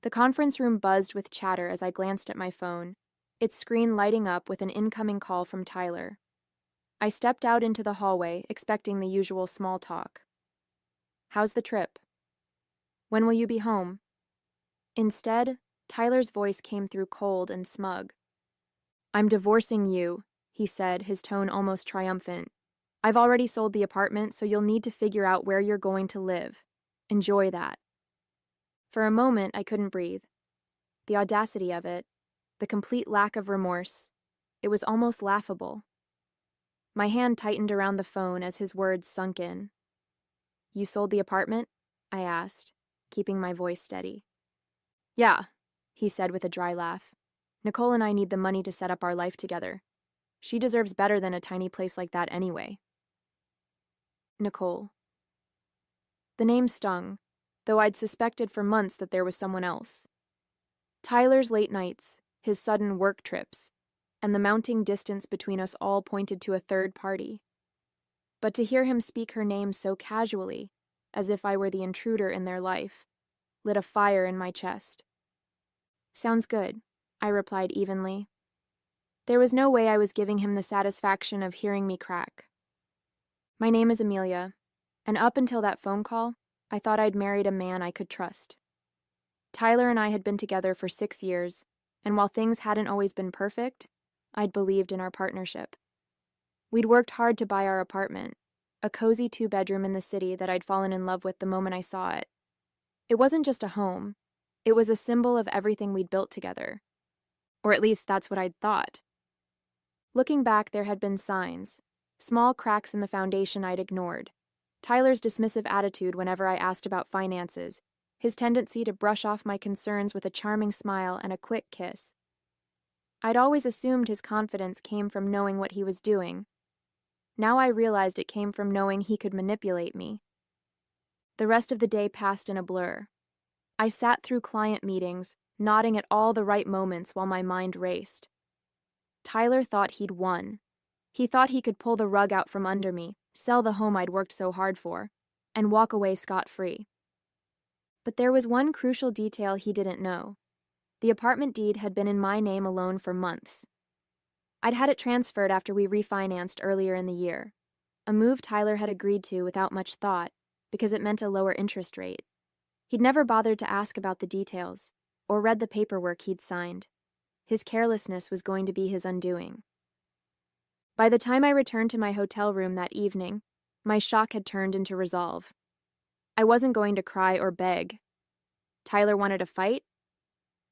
The conference room buzzed with chatter as I glanced at my phone, its screen lighting up with an incoming call from Tyler. I stepped out into the hallway, expecting the usual small talk. "How's the trip? When will you be home?" Instead, Tyler's voice came through cold and smug. "I'm divorcing you," he said, his tone almost triumphant. "I've already sold the apartment, so you'll need to figure out where you're going to live. Enjoy that." For a moment, I couldn't breathe. The audacity of it, the complete lack of remorse, it was almost laughable. My hand tightened around the phone as his words sunk in. "You sold the apartment?" I asked, keeping my voice steady. "Yeah," he said with a dry laugh. "Nicole and I need the money to set up our life together. She deserves better than a tiny place like that anyway." Nicole. The name stung, though I'd suspected for months that there was someone else. Tyler's late nights, his sudden work trips, and the mounting distance between us all pointed to a third party. But to hear him speak her name so casually, as if I were the intruder in their life, lit a fire in my chest. "Sounds good," I replied evenly. There was no way I was giving him the satisfaction of hearing me crack. "My name is Amelia, and up until that phone call, I thought I'd married a man I could trust. Tyler and I had been together for 6 years, and while things hadn't always been perfect, I'd believed in our partnership. We'd worked hard to buy our apartment, a cozy 2-bedroom in the city that I'd fallen in love with the moment I saw it. It wasn't just a home, it was a symbol of everything we'd built together. Or at least that's what I'd thought. Looking back, there had been signs, small cracks in the foundation I'd ignored. Tyler's dismissive attitude whenever I asked about finances, his tendency to brush off my concerns with a charming smile and a quick kiss. I'd always assumed his confidence came from knowing what he was doing. Now I realized it came from knowing he could manipulate me. The rest of the day passed in a blur. I sat through client meetings, nodding at all the right moments while my mind raced. Tyler thought he'd won. He thought he could pull the rug out from under me, sell the home I'd worked so hard for, and walk away scot-free. But there was one crucial detail he didn't know. The apartment deed had been in my name alone for months. I'd had it transferred after we refinanced earlier in the year, a move Tyler had agreed to without much thought, because it meant a lower interest rate. He'd never bothered to ask about the details, or read the paperwork he'd signed. His carelessness was going to be his undoing. By the time I returned to my hotel room that evening, my shock had turned into resolve. I wasn't going to cry or beg. Tyler wanted a fight?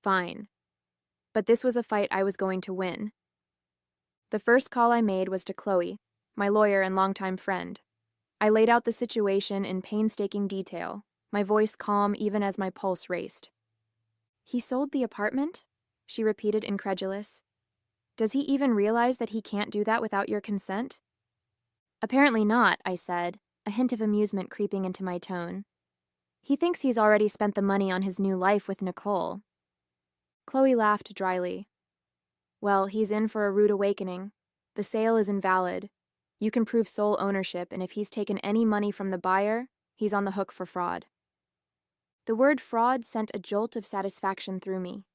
Fine. But this was a fight I was going to win. The first call I made was to Chloe, my lawyer and longtime friend. I laid out the situation in painstaking detail, my voice calm even as my pulse raced. "He sold the apartment?" she repeated, incredulous. "Does he even realize that he can't do that without your consent?" "Apparently not," I said, a hint of amusement creeping into my tone. "He thinks he's already spent the money on his new life with Nicole." Chloe laughed dryly. "Well, he's in for a rude awakening. The sale is invalid. You can prove sole ownership, and if he's taken any money from the buyer, he's on the hook for fraud." The word fraud sent a jolt of satisfaction through me.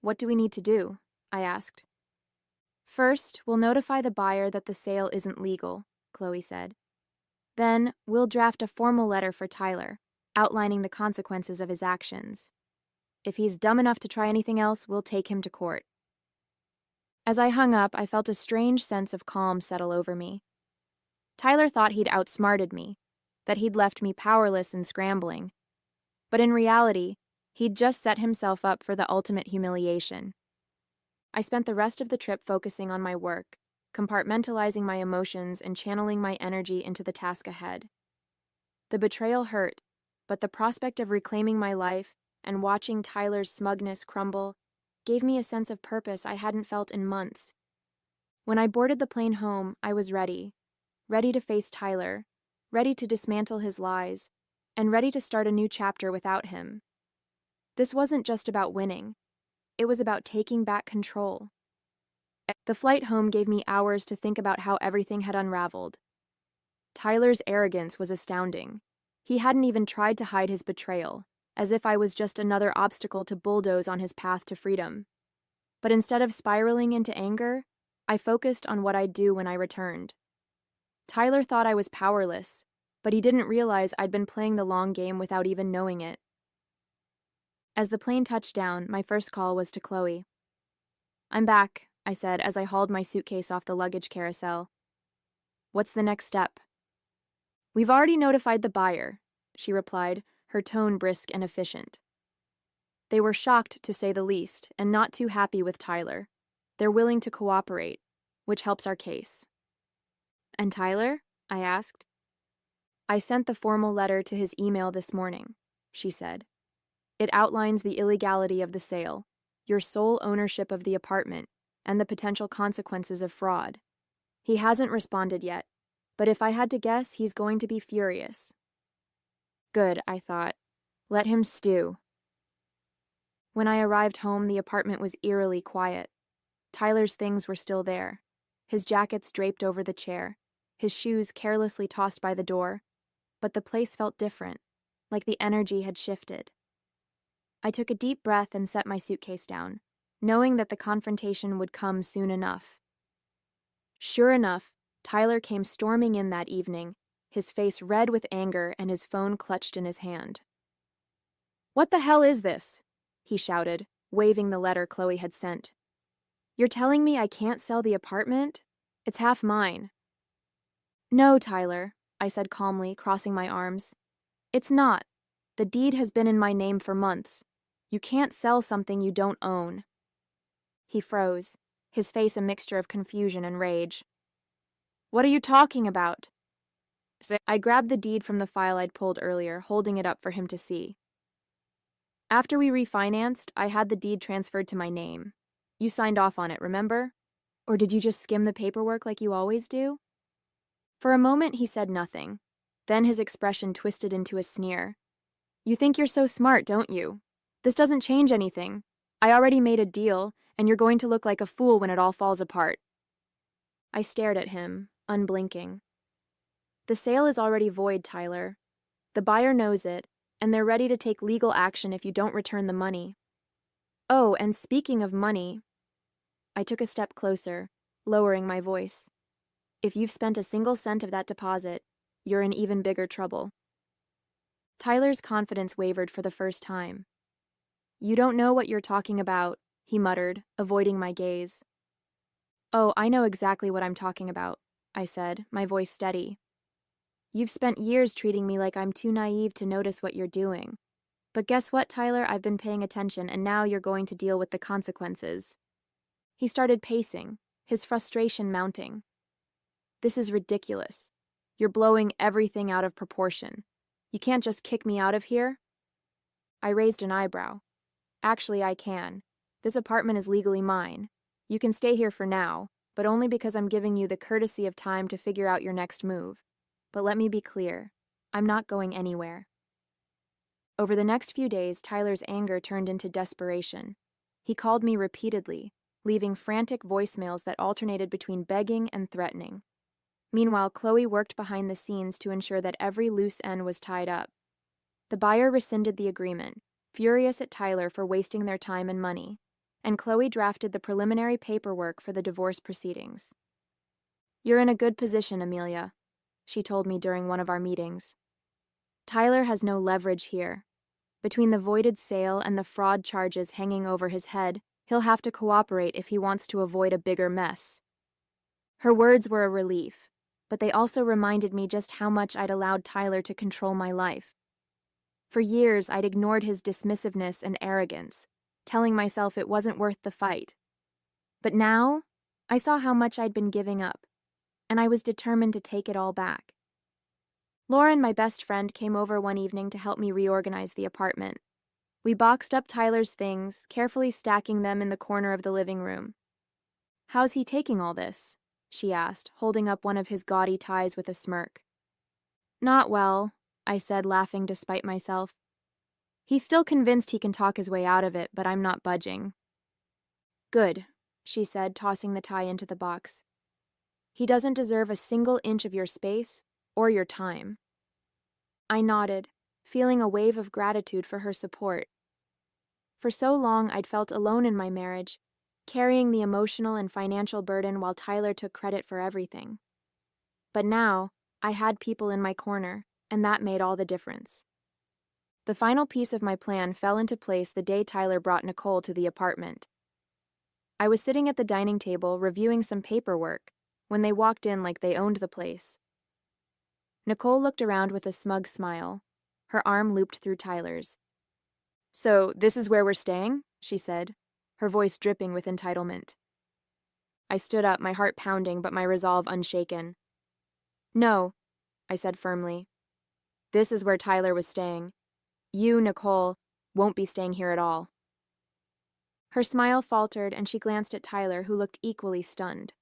"What do we need to do?" I asked. "First, we'll notify the buyer that the sale isn't legal," Chloe said. "Then, we'll draft a formal letter for Tyler, outlining the consequences of his actions. If he's dumb enough to try anything else, we'll take him to court." As I hung up, I felt a strange sense of calm settle over me. Tyler thought he'd outsmarted me, that he'd left me powerless and scrambling. But in reality, he'd just set himself up for the ultimate humiliation. I spent the rest of the trip focusing on my work, compartmentalizing my emotions and channeling my energy into the task ahead. The betrayal hurt, but the prospect of reclaiming my life and watching Tyler's smugness crumble gave me a sense of purpose I hadn't felt in months. When I boarded the plane home, I was ready to face Tyler, ready to dismantle his lies, and ready to start a new chapter without him. This wasn't just about winning. It was about taking back control. The flight home gave me hours to think about how everything had unraveled. Tyler's arrogance was astounding. He hadn't even tried to hide his betrayal. as if I was just another obstacle to bulldoze on his path to freedom. But instead of spiraling into anger, I focused on what I'd do when I returned. Tyler thought I was powerless, but he didn't realize I'd been playing the long game without even knowing it. As the plane touched down, my first call was to Chloe. "I'm back," I said as I hauled my suitcase off the luggage carousel. "What's the next step?" "We've already notified the buyer," she replied, her tone brisk and efficient. They were shocked, to say the least, and not too happy with Tyler. They're willing to cooperate, which helps our case. "And Tyler?" I asked. "I sent the formal letter to his email this morning," she said. "It outlines the illegality of the sale, your sole ownership of the apartment, and the potential consequences of fraud. He hasn't responded yet, but if I had to guess, he's going to be furious." Good, I thought. Let him stew. When I arrived home, the apartment was eerily quiet. Tyler's things were still there, his jackets draped over the chair, his shoes carelessly tossed by the door, but the place felt different, like the energy had shifted. I took a deep breath and set my suitcase down, knowing that the confrontation would come soon enough. Sure enough, Tyler came storming in that evening, his face red with anger and his phone clutched in his hand. "What the hell is this?" he shouted, waving the letter Chloe had sent. "You're telling me I can't sell the apartment? It's half mine." "No, Tyler," I said calmly, crossing my arms. "It's not. The deed has been in my name for months. You can't sell something you don't own." He froze, his face a mixture of confusion and rage. "What are you talking about?" I grabbed the deed from the file I'd pulled earlier, holding it up for him to see. "After we refinanced, I had the deed transferred to my name. You signed off on it, remember? Or did you just skim the paperwork like you always do?" For a moment, he said nothing. Then his expression twisted into a sneer. "You think you're so smart, don't you? This doesn't change anything. I already made a deal, and you're going to look like a fool when it all falls apart." I stared at him, unblinking. "The sale is already void, Tyler. The buyer knows it, and they're ready to take legal action if you don't return the money. Oh, and speaking of money..." I took a step closer, lowering my voice. "If you've spent a single cent of that deposit, you're in even bigger trouble." Tyler's confidence wavered for the first time. "You don't know what you're talking about," he muttered, avoiding my gaze. "Oh, I know exactly what I'm talking about," I said, my voice steady. "You've spent years treating me like I'm too naive to notice what you're doing. But guess what, Tyler? I've been paying attention, and now you're going to deal with the consequences." He started pacing, his frustration mounting. "This is ridiculous. You're blowing everything out of proportion. You can't just kick me out of here?" I raised an eyebrow. "Actually, I can. This apartment is legally mine. You can stay here for now, but only because I'm giving you the courtesy of time to figure out your next move. But let me be clear, I'm not going anywhere." Over the next few days, Tyler's anger turned into desperation. He called me repeatedly, leaving frantic voicemails that alternated between begging and threatening. Meanwhile, Chloe worked behind the scenes to ensure that every loose end was tied up. The buyer rescinded the agreement, furious at Tyler for wasting their time and money, and Chloe drafted the preliminary paperwork for the divorce proceedings. "You're in a good position, Amelia," she told me during one of our meetings. "Tyler has no leverage here. Between the voided sale and the fraud charges hanging over his head, he'll have to cooperate if he wants to avoid a bigger mess." Her words were a relief, but they also reminded me just how much I'd allowed Tyler to control my life. For years, I'd ignored his dismissiveness and arrogance, telling myself it wasn't worth the fight. But now, I saw how much I'd been giving up, and I was determined to take it all back. Lauren, my best friend, came over one evening to help me reorganize the apartment. We boxed up Tyler's things, carefully stacking them in the corner of the living room. "How's he taking all this?" she asked, holding up one of his gaudy ties with a smirk. "Not well," I said, laughing despite myself. "He's still convinced he can talk his way out of it, but I'm not budging." "Good," she said, tossing the tie into the box. "He doesn't deserve a single inch of your space or your time." I nodded, feeling a wave of gratitude for her support. For so long, I'd felt alone in my marriage, carrying the emotional and financial burden while Tyler took credit for everything. But now, I had people in my corner, and that made all the difference. The final piece of my plan fell into place the day Tyler brought Nicole to the apartment. I was sitting at the dining table reviewing some paperwork when they walked in like they owned the place. Nicole looked around with a smug smile, her arm looped through Tyler's. "So, this is where we're staying?" she said, her voice dripping with entitlement. I stood up, my heart pounding but my resolve unshaken. "No," I said firmly. "This is where Tyler was staying. You, Nicole, won't be staying here at all." Her smile faltered and she glanced at Tyler, who looked equally stunned.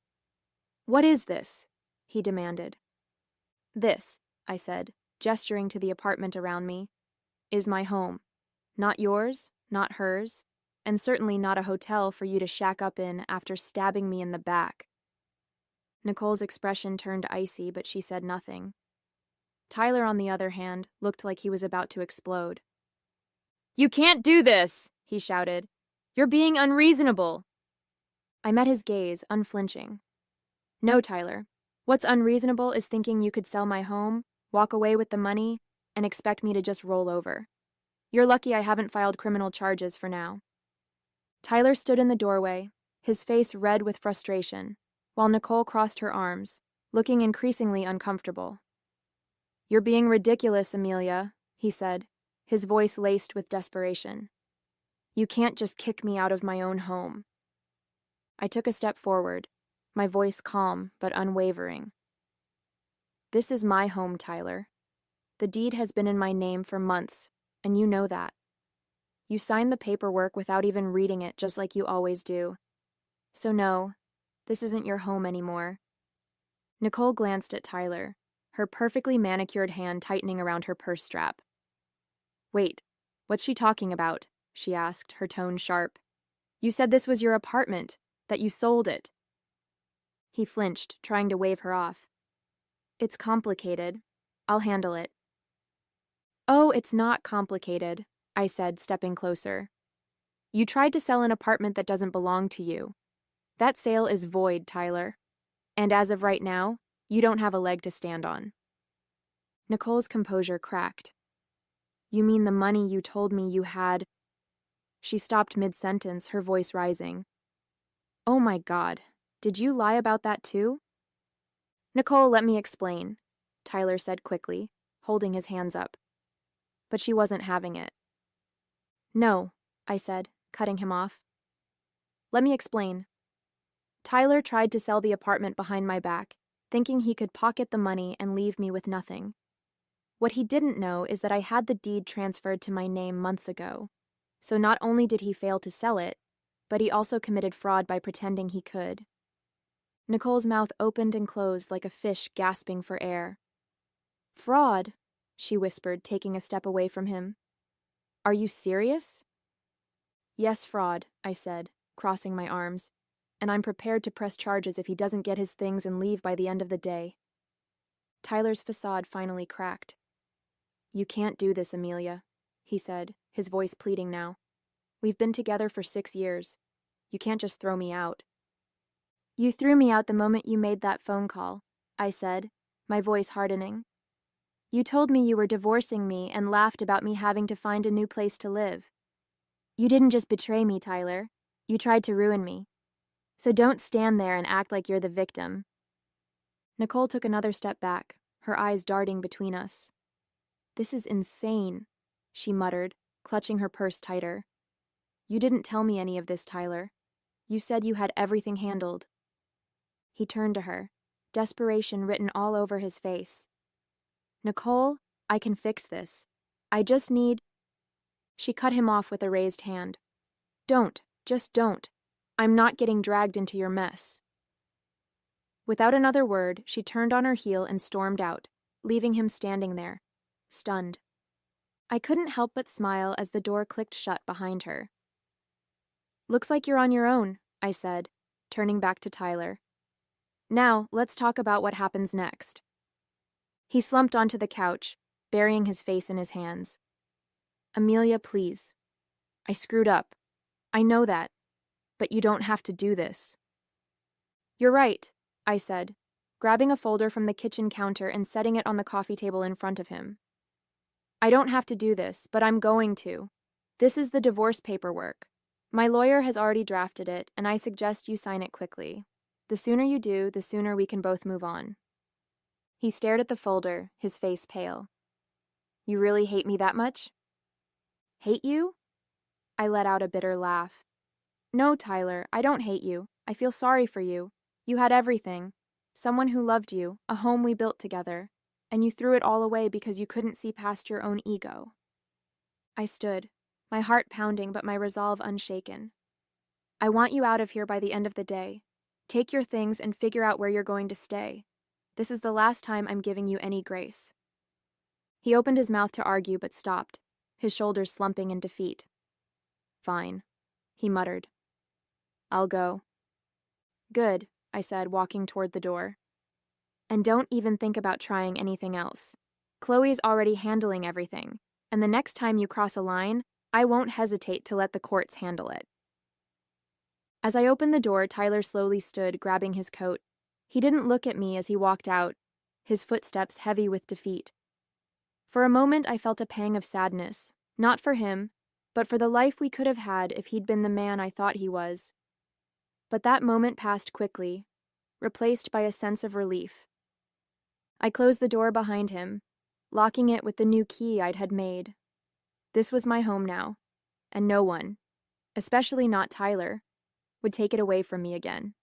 "What is this?" he demanded. "This," I said, gesturing to the apartment around me, "is my home. Not yours, not hers, and certainly not a hotel for you to shack up in after stabbing me in the back." Nicole's expression turned icy, but she said nothing. Tyler, on the other hand, looked like he was about to explode. "You can't do this!" he shouted. "You're being unreasonable." I met his gaze, unflinching. "No, Tyler. What's unreasonable is thinking you could sell my home, walk away with the money, and expect me to just roll over. You're lucky I haven't filed criminal charges for now." Tyler stood in the doorway, his face red with frustration, while Nicole crossed her arms, looking increasingly uncomfortable. "You're being ridiculous, Amelia," he said, his voice laced with desperation. "You can't just kick me out of my own home." I took a step forward, my voice calm but unwavering. "This is my home, Tyler. The deed has been in my name for months, and you know that. You signed the paperwork without even reading it, just like you always do. So no, this isn't your home anymore." Nicole glanced at Tyler, her perfectly manicured hand tightening around her purse strap. "Wait, what's she talking about?" she asked, her tone sharp. "You said this was your apartment, that you sold it." He flinched, trying to wave her off. "It's complicated. I'll handle it." "Oh, it's not complicated," I said, stepping closer. "You tried to sell an apartment that doesn't belong to you. That sale is void, Tyler. And as of right now, you don't have a leg to stand on." Nicole's composure cracked. "You mean the money you told me you had—" She stopped mid-sentence, her voice rising. "Oh my God, did you lie about that too?" "Nicole, let me explain," Tyler said quickly, holding his hands up. But she wasn't having it. "No," I said, cutting him off. "Let me explain. Tyler tried to sell the apartment behind my back, thinking he could pocket the money and leave me with nothing. What he didn't know is that I had the deed transferred to my name months ago. So not only did he fail to sell it, but he also committed fraud by pretending he could." Nicole's mouth opened and closed like a fish gasping for air. "Fraud?" she whispered, taking a step away from him. "Are you serious?" "Yes, fraud," I said, crossing my arms, "and I'm prepared to press charges if he doesn't get his things and leave by the end of the day." Tyler's facade finally cracked. "You can't do this, Amelia," he said, his voice pleading now. "We've been together for 6 years. You can't just throw me out." "You threw me out the moment you made that phone call," I said, my voice hardening. "You told me you were divorcing me and laughed about me having to find a new place to live. You didn't just betray me, Tyler. You tried to ruin me. So don't stand there and act like you're the victim." Nicole took another step back, her eyes darting between us. "This is insane," she muttered, clutching her purse tighter. "You didn't tell me any of this, Tyler. You said you had everything handled." He turned to her, desperation written all over his face. "Nicole, I can fix this. I just need—" She cut him off with a raised hand. "Don't, just don't. I'm not getting dragged into your mess." Without another word, she turned on her heel and stormed out, leaving him standing there, stunned. I couldn't help but smile as the door clicked shut behind her. "Looks like you're on your own," I said, turning back to Tyler. "Now, let's talk about what happens next." He slumped onto the couch, burying his face in his hands. Amelia, please. I screwed up. I know that. But you don't have to do this. You're right, I said, grabbing a folder from the kitchen counter and setting it on the coffee table in front of him. I don't have to do this, but I'm going to. This is the divorce paperwork. My lawyer has already drafted it, and I suggest you sign it quickly. The sooner you do, the sooner we can both move on. He stared at the folder, his face pale. You really hate me that much? Hate you? I let out a bitter laugh. No, Tyler, I don't hate you. I feel sorry for you. You had everything. Someone who loved you, a home we built together, and you threw it all away because you couldn't see past your own ego. I stood, my heart pounding but my resolve unshaken. I want you out of here by the end of the day. Take your things and figure out where you're going to stay. This is the last time I'm giving you any grace. He opened his mouth to argue but stopped, his shoulders slumping in defeat. Fine, he muttered. I'll go. Good, I said, walking toward the door. And don't even think about trying anything else. Chloe's already handling everything, and the next time you cross a line, I won't hesitate to let the courts handle it. As I opened the door, Tyler slowly stood, grabbing his coat. He didn't look at me as he walked out, his footsteps heavy with defeat. For a moment, I felt a pang of sadness, not for him, but for the life we could have had if he'd been the man I thought he was. But that moment passed quickly, replaced by a sense of relief. I closed the door behind him, locking it with the new key I'd had made. This was my home now, and no one, especially not Tyler, would take it away from me again.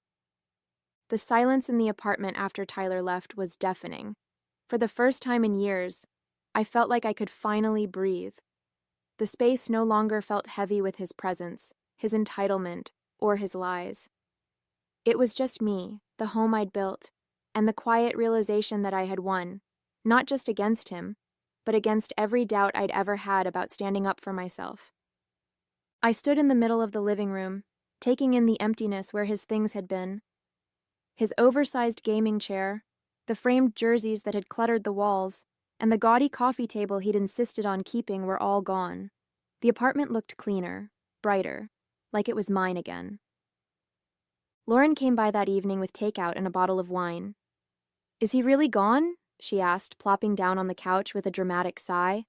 The silence in the apartment after Tyler left was deafening. For the first time in years, I felt like I could finally breathe. The space no longer felt heavy with his presence, his entitlement, or his lies. It was just me, the home I'd built, and the quiet realization that I had won, not just against him, but against every doubt I'd ever had about standing up for myself. I stood in the middle of the living room, taking in the emptiness where his things had been. His oversized gaming chair, the framed jerseys that had cluttered the walls, and the gaudy coffee table he'd insisted on keeping were all gone. The apartment looked cleaner, brighter, like it was mine again. Lauren came by that evening with takeout and a bottle of wine. Is he really gone? She asked, plopping down on the couch with a dramatic sigh.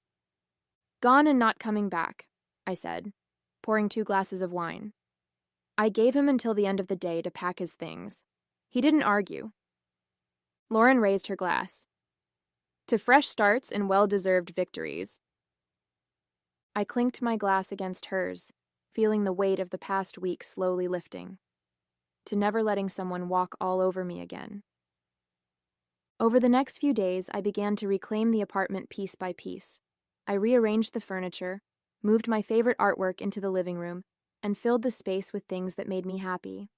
Gone and not coming back, I said, pouring 2 glasses of wine. I gave him until the end of the day to pack his things. He didn't argue. Lauren raised her glass. To fresh starts and well-deserved victories. I clinked my glass against hers, feeling the weight of the past week slowly lifting. To never letting someone walk all over me again. Over the next few days, I began to reclaim the apartment piece by piece. I rearranged the furniture, moved my favorite artwork into the living room, and filled the space with things that made me happy.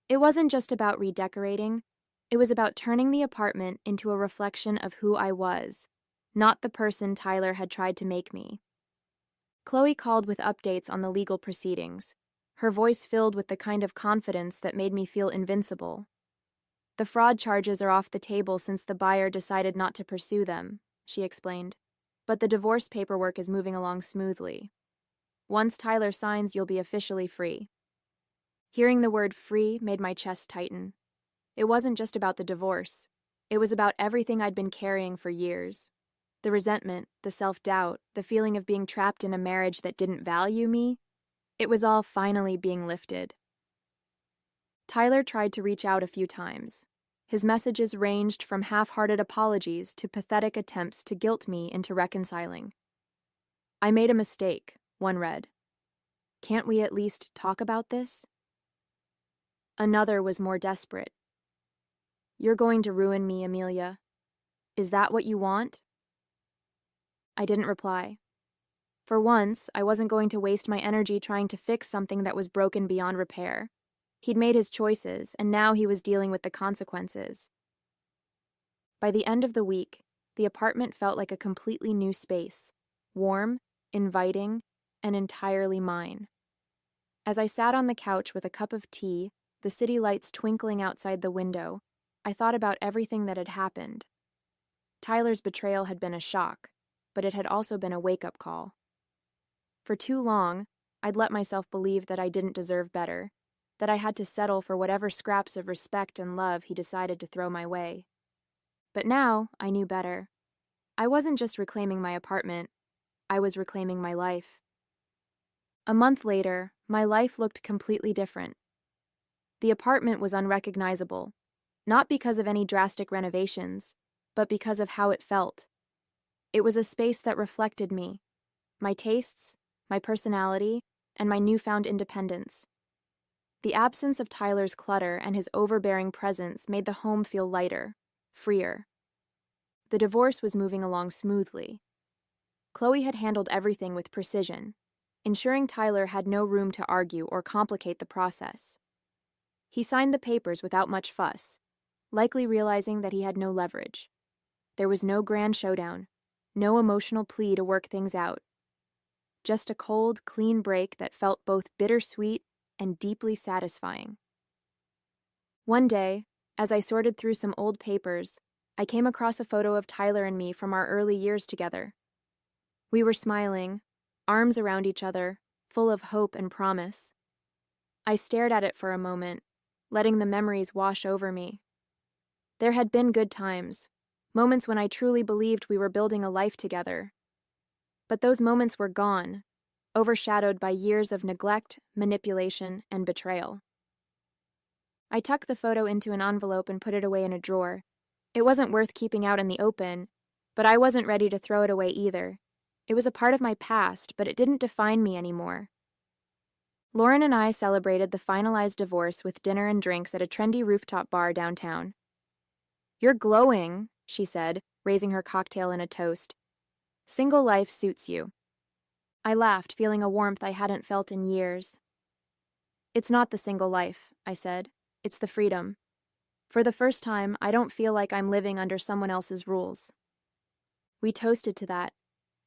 It wasn't just about redecorating, it was about turning the apartment into a reflection of who I was, not the person Tyler had tried to make me. Chloe called with updates on the legal proceedings, her voice filled with the kind of confidence that made me feel invincible. The fraud charges are off the table since the buyer decided not to pursue them, she explained, but the divorce paperwork is moving along smoothly. Once Tyler signs, you'll be officially free. Hearing the word free made my chest tighten. It wasn't just about the divorce. It was about everything I'd been carrying for years. The resentment, the self-doubt, the feeling of being trapped in a marriage that didn't value me. It was all finally being lifted. Tyler tried to reach out a few times. His messages ranged from half-hearted apologies to pathetic attempts to guilt me into reconciling. I made a mistake, one read. Can't we at least talk about this? Another was more desperate. You're going to ruin me, Amelia. Is that what you want? I didn't reply. For once, I wasn't going to waste my energy trying to fix something that was broken beyond repair. He'd made his choices, and now he was dealing with the consequences. By the end of the week, the apartment felt like a completely new space, warm, inviting, and entirely mine. As I sat on the couch with a cup of tea, the city lights twinkling outside the window, I thought about everything that had happened. Tyler's betrayal had been a shock, but it had also been a wake-up call. For too long, I'd let myself believe that I didn't deserve better, that I had to settle for whatever scraps of respect and love he decided to throw my way. But now, I knew better. I wasn't just reclaiming my apartment, I was reclaiming my life. A month later, my life looked completely different. The apartment was unrecognizable, not because of any drastic renovations, but because of how it felt. It was a space that reflected me, my tastes, my personality, and my newfound independence. The absence of Tyler's clutter and his overbearing presence made the home feel lighter, freer. The divorce was moving along smoothly. Chloe had handled everything with precision, ensuring Tyler had no room to argue or complicate the process. He signed the papers without much fuss, likely realizing that he had no leverage. There was no grand showdown, no emotional plea to work things out. Just a cold, clean break that felt both bittersweet and deeply satisfying. One day, as I sorted through some old papers, I came across a photo of Tyler and me from our early years together. We were smiling, arms around each other, full of hope and promise. I stared at it for a moment, letting the memories wash over me. There had been good times, moments when I truly believed we were building a life together. But those moments were gone, overshadowed by years of neglect, manipulation, and betrayal. I tucked the photo into an envelope and put it away in a drawer. It wasn't worth keeping out in the open, but I wasn't ready to throw it away either. It was a part of my past, but it didn't define me anymore. Lauren and I celebrated the finalized divorce with dinner and drinks at a trendy rooftop bar downtown. "You're glowing," she said, raising her cocktail in a toast. "Single life suits you." I laughed, feeling a warmth I hadn't felt in years. "It's not the single life," I said. "It's the freedom. For the first time, I don't feel like I'm living under someone else's rules." We toasted to that,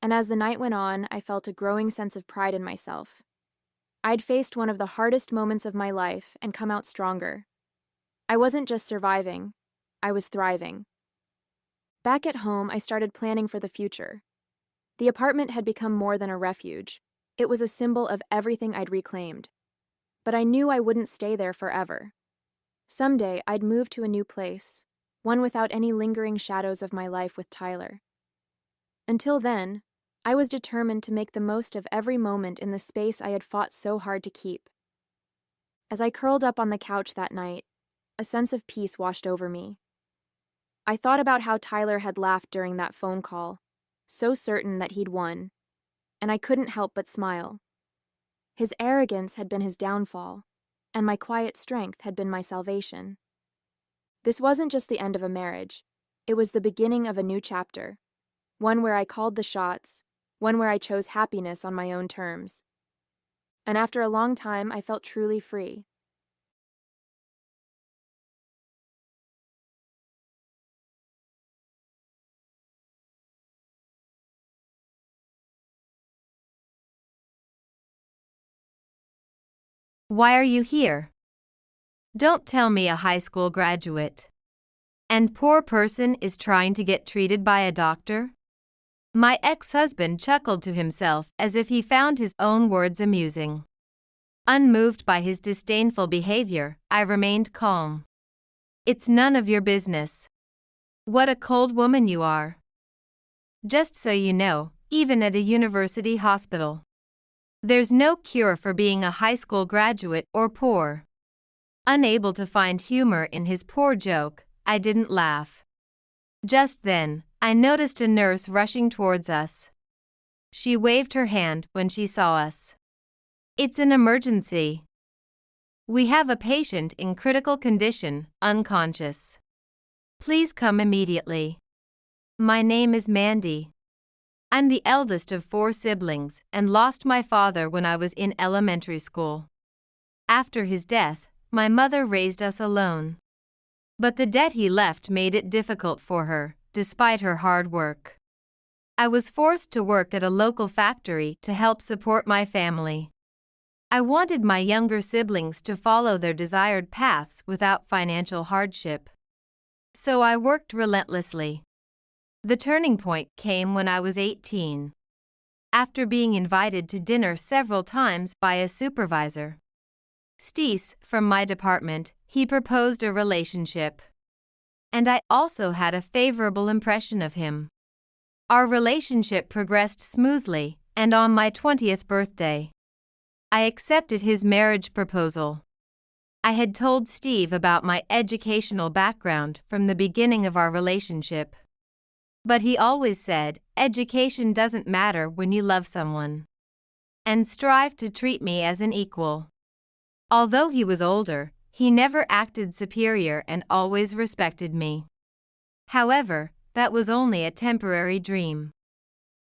and as the night went on, I felt a growing sense of pride in myself. I'd faced one of the hardest moments of my life and come out stronger. I wasn't just surviving, I was thriving. Back at home, I started planning for the future. The apartment had become more than a refuge. It was a symbol of everything I'd reclaimed. But I knew I wouldn't stay there forever. Someday, I'd move to a new place, one without any lingering shadows of my life with Tyler. Until then, I was determined to make the most of every moment in the space I had fought so hard to keep. As I curled up on the couch that night, a sense of peace washed over me. I thought about how Tyler had laughed during that phone call, so certain that he'd won, and I couldn't help but smile. His arrogance had been his downfall, and my quiet strength had been my salvation. This wasn't just the end of a marriage, it was the beginning of a new chapter, one where I called the shots, one where I chose happiness on my own terms. And after a long time, I felt truly free. Why are you here? Don't tell me a high school graduate and poor person is trying to get treated by a doctor? My ex-husband chuckled to himself as if he found his own words amusing. Unmoved by his disdainful behavior, I remained calm. It's none of your business. What a cold woman you are. Just so you know, even at a university hospital, there's no cure for being a high school graduate or poor. Unable to find humor in his poor joke, I didn't laugh. Just then, I noticed a nurse rushing towards us. She waved her hand when she saw us. It's an emergency. We have a patient in critical condition, unconscious. Please come immediately. My name is Mandy. I'm the eldest of 4 siblings and lost my father when I was in elementary school. After his death, my mother raised us alone. But the debt he left made it difficult for her, despite her hard work. I was forced to work at a local factory to help support my family. I wanted my younger siblings to follow their desired paths without financial hardship. So I worked relentlessly. The turning point came when I was 18. After being invited to dinner several times by a supervisor, Steve, from my department, he proposed a relationship. And I also had a favorable impression of him. Our relationship progressed smoothly, and on my 20th birthday, I accepted his marriage proposal. I had told Steve about my educational background from the beginning of our relationship. But he always said, education doesn't matter when you love someone, and strive to treat me as an equal. Although he was older, he never acted superior and always respected me. However, that was only a temporary dream.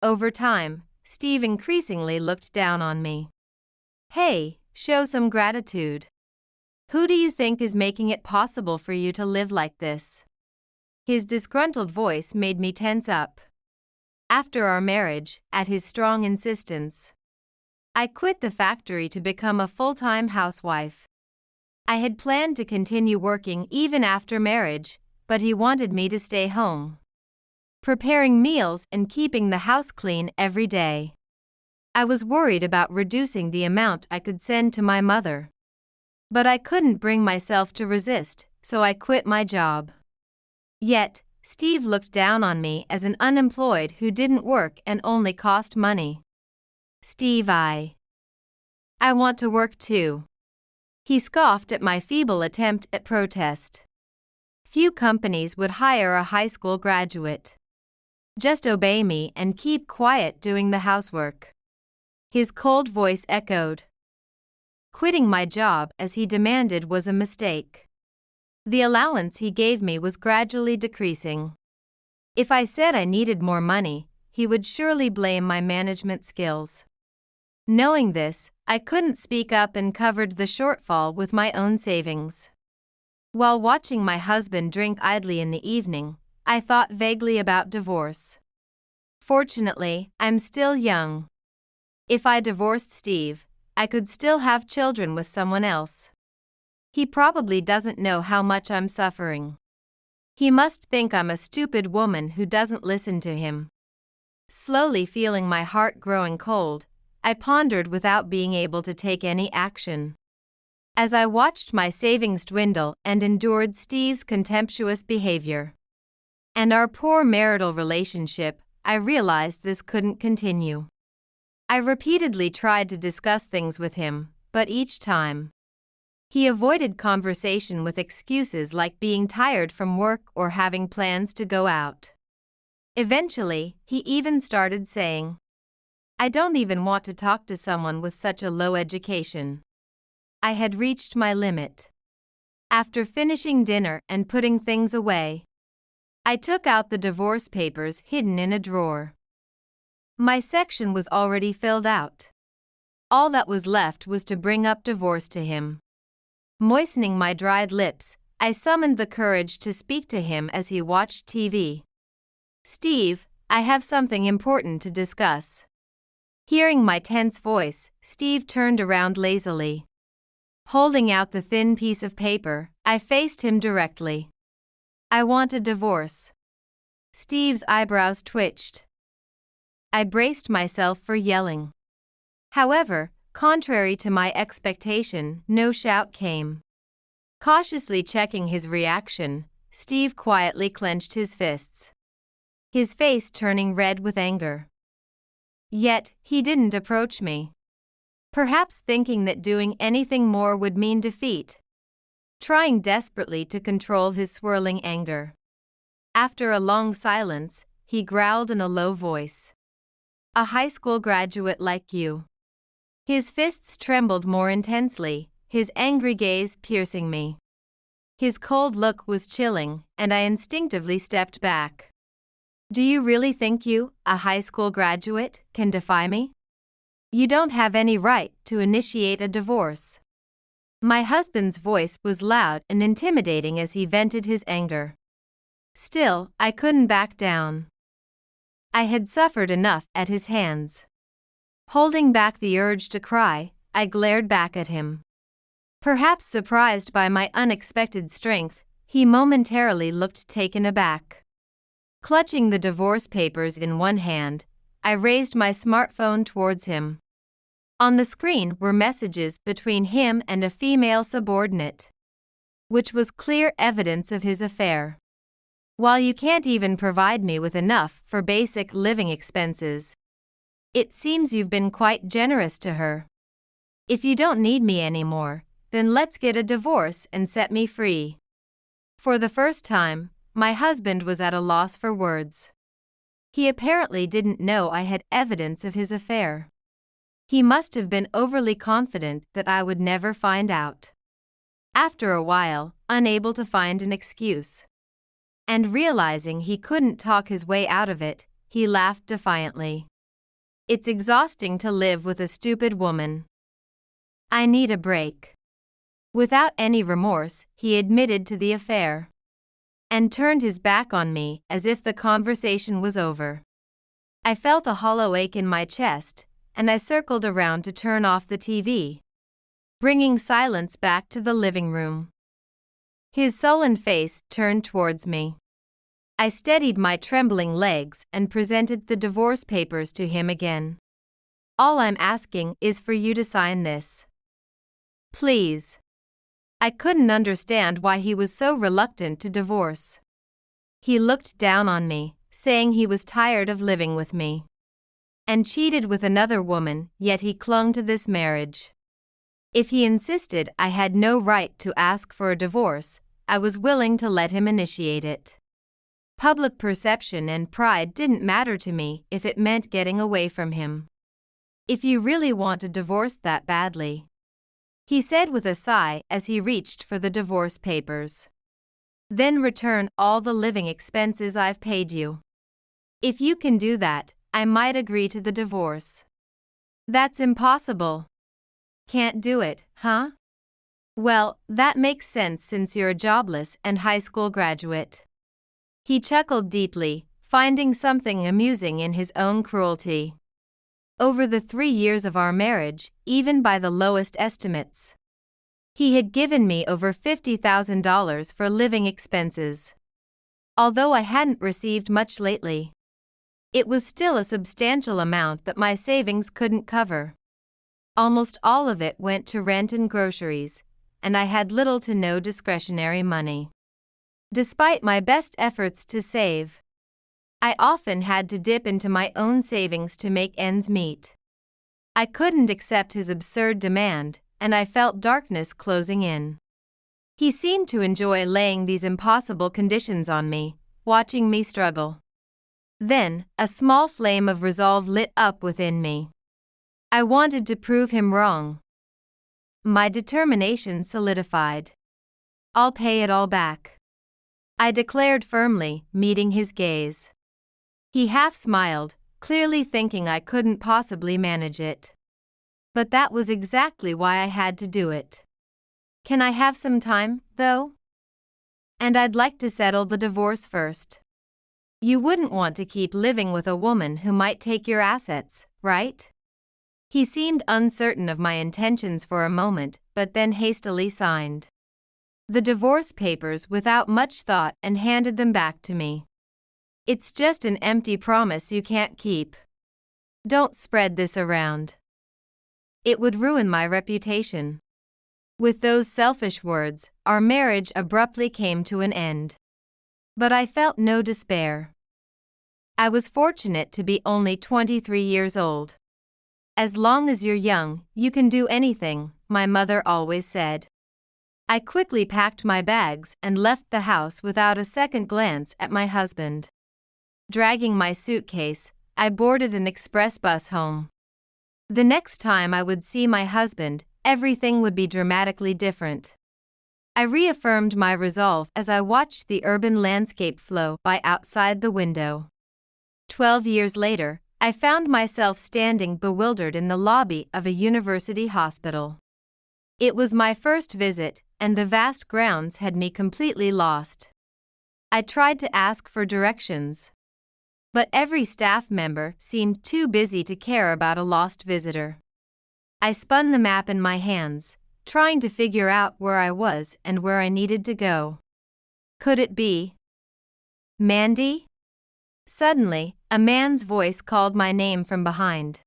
Over time, Steve increasingly looked down on me. Hey, show some gratitude. Who do you think is making it possible for you to live like this? His disgruntled voice made me tense up. After our marriage, at his strong insistence, I quit the factory to become a full-time housewife. I had planned to continue working even after marriage, but he wanted me to stay home, preparing meals and keeping the house clean every day. I was worried about reducing the amount I could send to my mother. But I couldn't bring myself to resist, so I quit my job. Yet, Steve looked down on me as an unemployed who didn't work and only cost money. Steve, I want to work too. He scoffed at my feeble attempt at protest. Few companies would hire a high school graduate. Just obey me and keep quiet doing the housework. His cold voice echoed. Quitting my job as he demanded was a mistake. The allowance he gave me was gradually decreasing. If I said I needed more money, he would surely blame my management skills. Knowing this, I couldn't speak up and covered the shortfall with my own savings. While watching my husband drink idly in the evening, I thought vaguely about divorce. Fortunately, I'm still young. If I divorced Steve, I could still have children with someone else. He probably doesn't know how much I'm suffering. He must think I'm a stupid woman who doesn't listen to him. Slowly feeling my heart growing cold, I pondered without being able to take any action. As I watched my savings dwindle and endured Steve's contemptuous behavior and our poor marital relationship, I realized this couldn't continue. I repeatedly tried to discuss things with him, but each time, he avoided conversation with excuses like being tired from work or having plans to go out. Eventually, he even started saying, "I don't even want to talk to someone with such a low education." I had reached my limit. After finishing dinner and putting things away, I took out the divorce papers hidden in a drawer. My section was already filled out. All that was left was to bring up divorce to him. Moistening my dried lips, I summoned the courage to speak to him as he watched TV. "Steve, I have something important to discuss." Hearing my tense voice, Steve turned around lazily. Holding out the thin piece of paper, I faced him directly. "I want a divorce." Steve's eyebrows twitched. I braced myself for yelling. However, contrary to my expectation, no shout came. Cautiously checking his reaction, Steve quietly clenched his fists, his face turning red with anger. Yet, he didn't approach me. Perhaps thinking that doing anything more would mean defeat. Trying desperately to control his swirling anger. After a long silence, he growled in a low voice. "A high school graduate like you." His fists trembled more intensely, his angry gaze piercing me. His cold look was chilling, and I instinctively stepped back. "Do you really think you, a high school graduate, can defy me? You don't have any right to initiate a divorce." My husband's voice was loud and intimidating as he vented his anger. Still, I couldn't back down. I had suffered enough at his hands. Holding back the urge to cry, I glared back at him. Perhaps surprised by my unexpected strength, he momentarily looked taken aback. Clutching the divorce papers in one hand, I raised my smartphone towards him. On the screen were messages between him and a female subordinate, which was clear evidence of his affair. While you can't even provide me with enough for basic living expenses, it seems you've been quite generous to her. If you don't need me anymore, then let's get a divorce and set me free. For the first time, my husband was at a loss for words. He apparently didn't know I had evidence of his affair. He must have been overly confident that I would never find out. After a while, unable to find an excuse, and realizing he couldn't talk his way out of it, he laughed defiantly. It's exhausting to live with a stupid woman. I need a break. Without any remorse, he admitted to the affair and turned his back on me as if the conversation was over. I felt a hollow ache in my chest, and I circled around to turn off the TV, bringing silence back to the living room. His sullen face turned towards me. I steadied my trembling legs and presented the divorce papers to him again. All I'm asking is for you to sign this. Please. I couldn't understand why he was so reluctant to divorce. He looked down on me, saying he was tired of living with me and cheated with another woman, yet he clung to this marriage. If he insisted I had no right to ask for a divorce, I was willing to let him initiate it. Public perception and pride didn't matter to me if it meant getting away from him. If you really want a divorce that badly, he said with a sigh as he reached for the divorce papers, then return all the living expenses I've paid you. If you can do that, I might agree to the divorce. That's impossible. Can't do it, huh? Well, that makes sense since you're a jobless and high school graduate. He chuckled deeply, finding something amusing in his own cruelty. Over the 3 years of our marriage, even by the lowest estimates, he had given me over $50,000 for living expenses. Although I hadn't received much lately, it was still a substantial amount that my savings couldn't cover. Almost all of it went to rent and groceries, and I had little to no discretionary money. Despite my best efforts to save, I often had to dip into my own savings to make ends meet. I couldn't accept his absurd demand, and I felt darkness closing in. He seemed to enjoy laying these impossible conditions on me, watching me struggle. Then, a small flame of resolve lit up within me. I wanted to prove him wrong. My determination solidified. I'll pay it all back, I declared firmly, meeting his gaze. He half smiled, clearly thinking I couldn't possibly manage it. But that was exactly why I had to do it. Can I have some time, though? And I'd like to settle the divorce first. You wouldn't want to keep living with a woman who might take your assets, right? He seemed uncertain of my intentions for a moment, but then hastily signed the divorce papers without much thought and handed them back to me. It's just an empty promise you can't keep. Don't spread this around. It would ruin my reputation. With those selfish words, our marriage abruptly came to an end. But I felt no despair. I was fortunate to be only 23 years old. As long as you're young, you can do anything, my mother always said. I quickly packed my bags and left the house without a second glance at my husband. Dragging my suitcase, I boarded an express bus home. The next time I would see my husband, everything would be dramatically different. I reaffirmed my resolve as I watched the urban landscape flow by outside the window. 12 years later, I found myself standing bewildered in the lobby of a university hospital. It was my first visit, and the vast grounds had me completely lost. I tried to ask for directions, but every staff member seemed too busy to care about a lost visitor. I spun the map in my hands, trying to figure out where I was and where I needed to go. Could it be Mandy? Suddenly, a man's voice called my name from behind.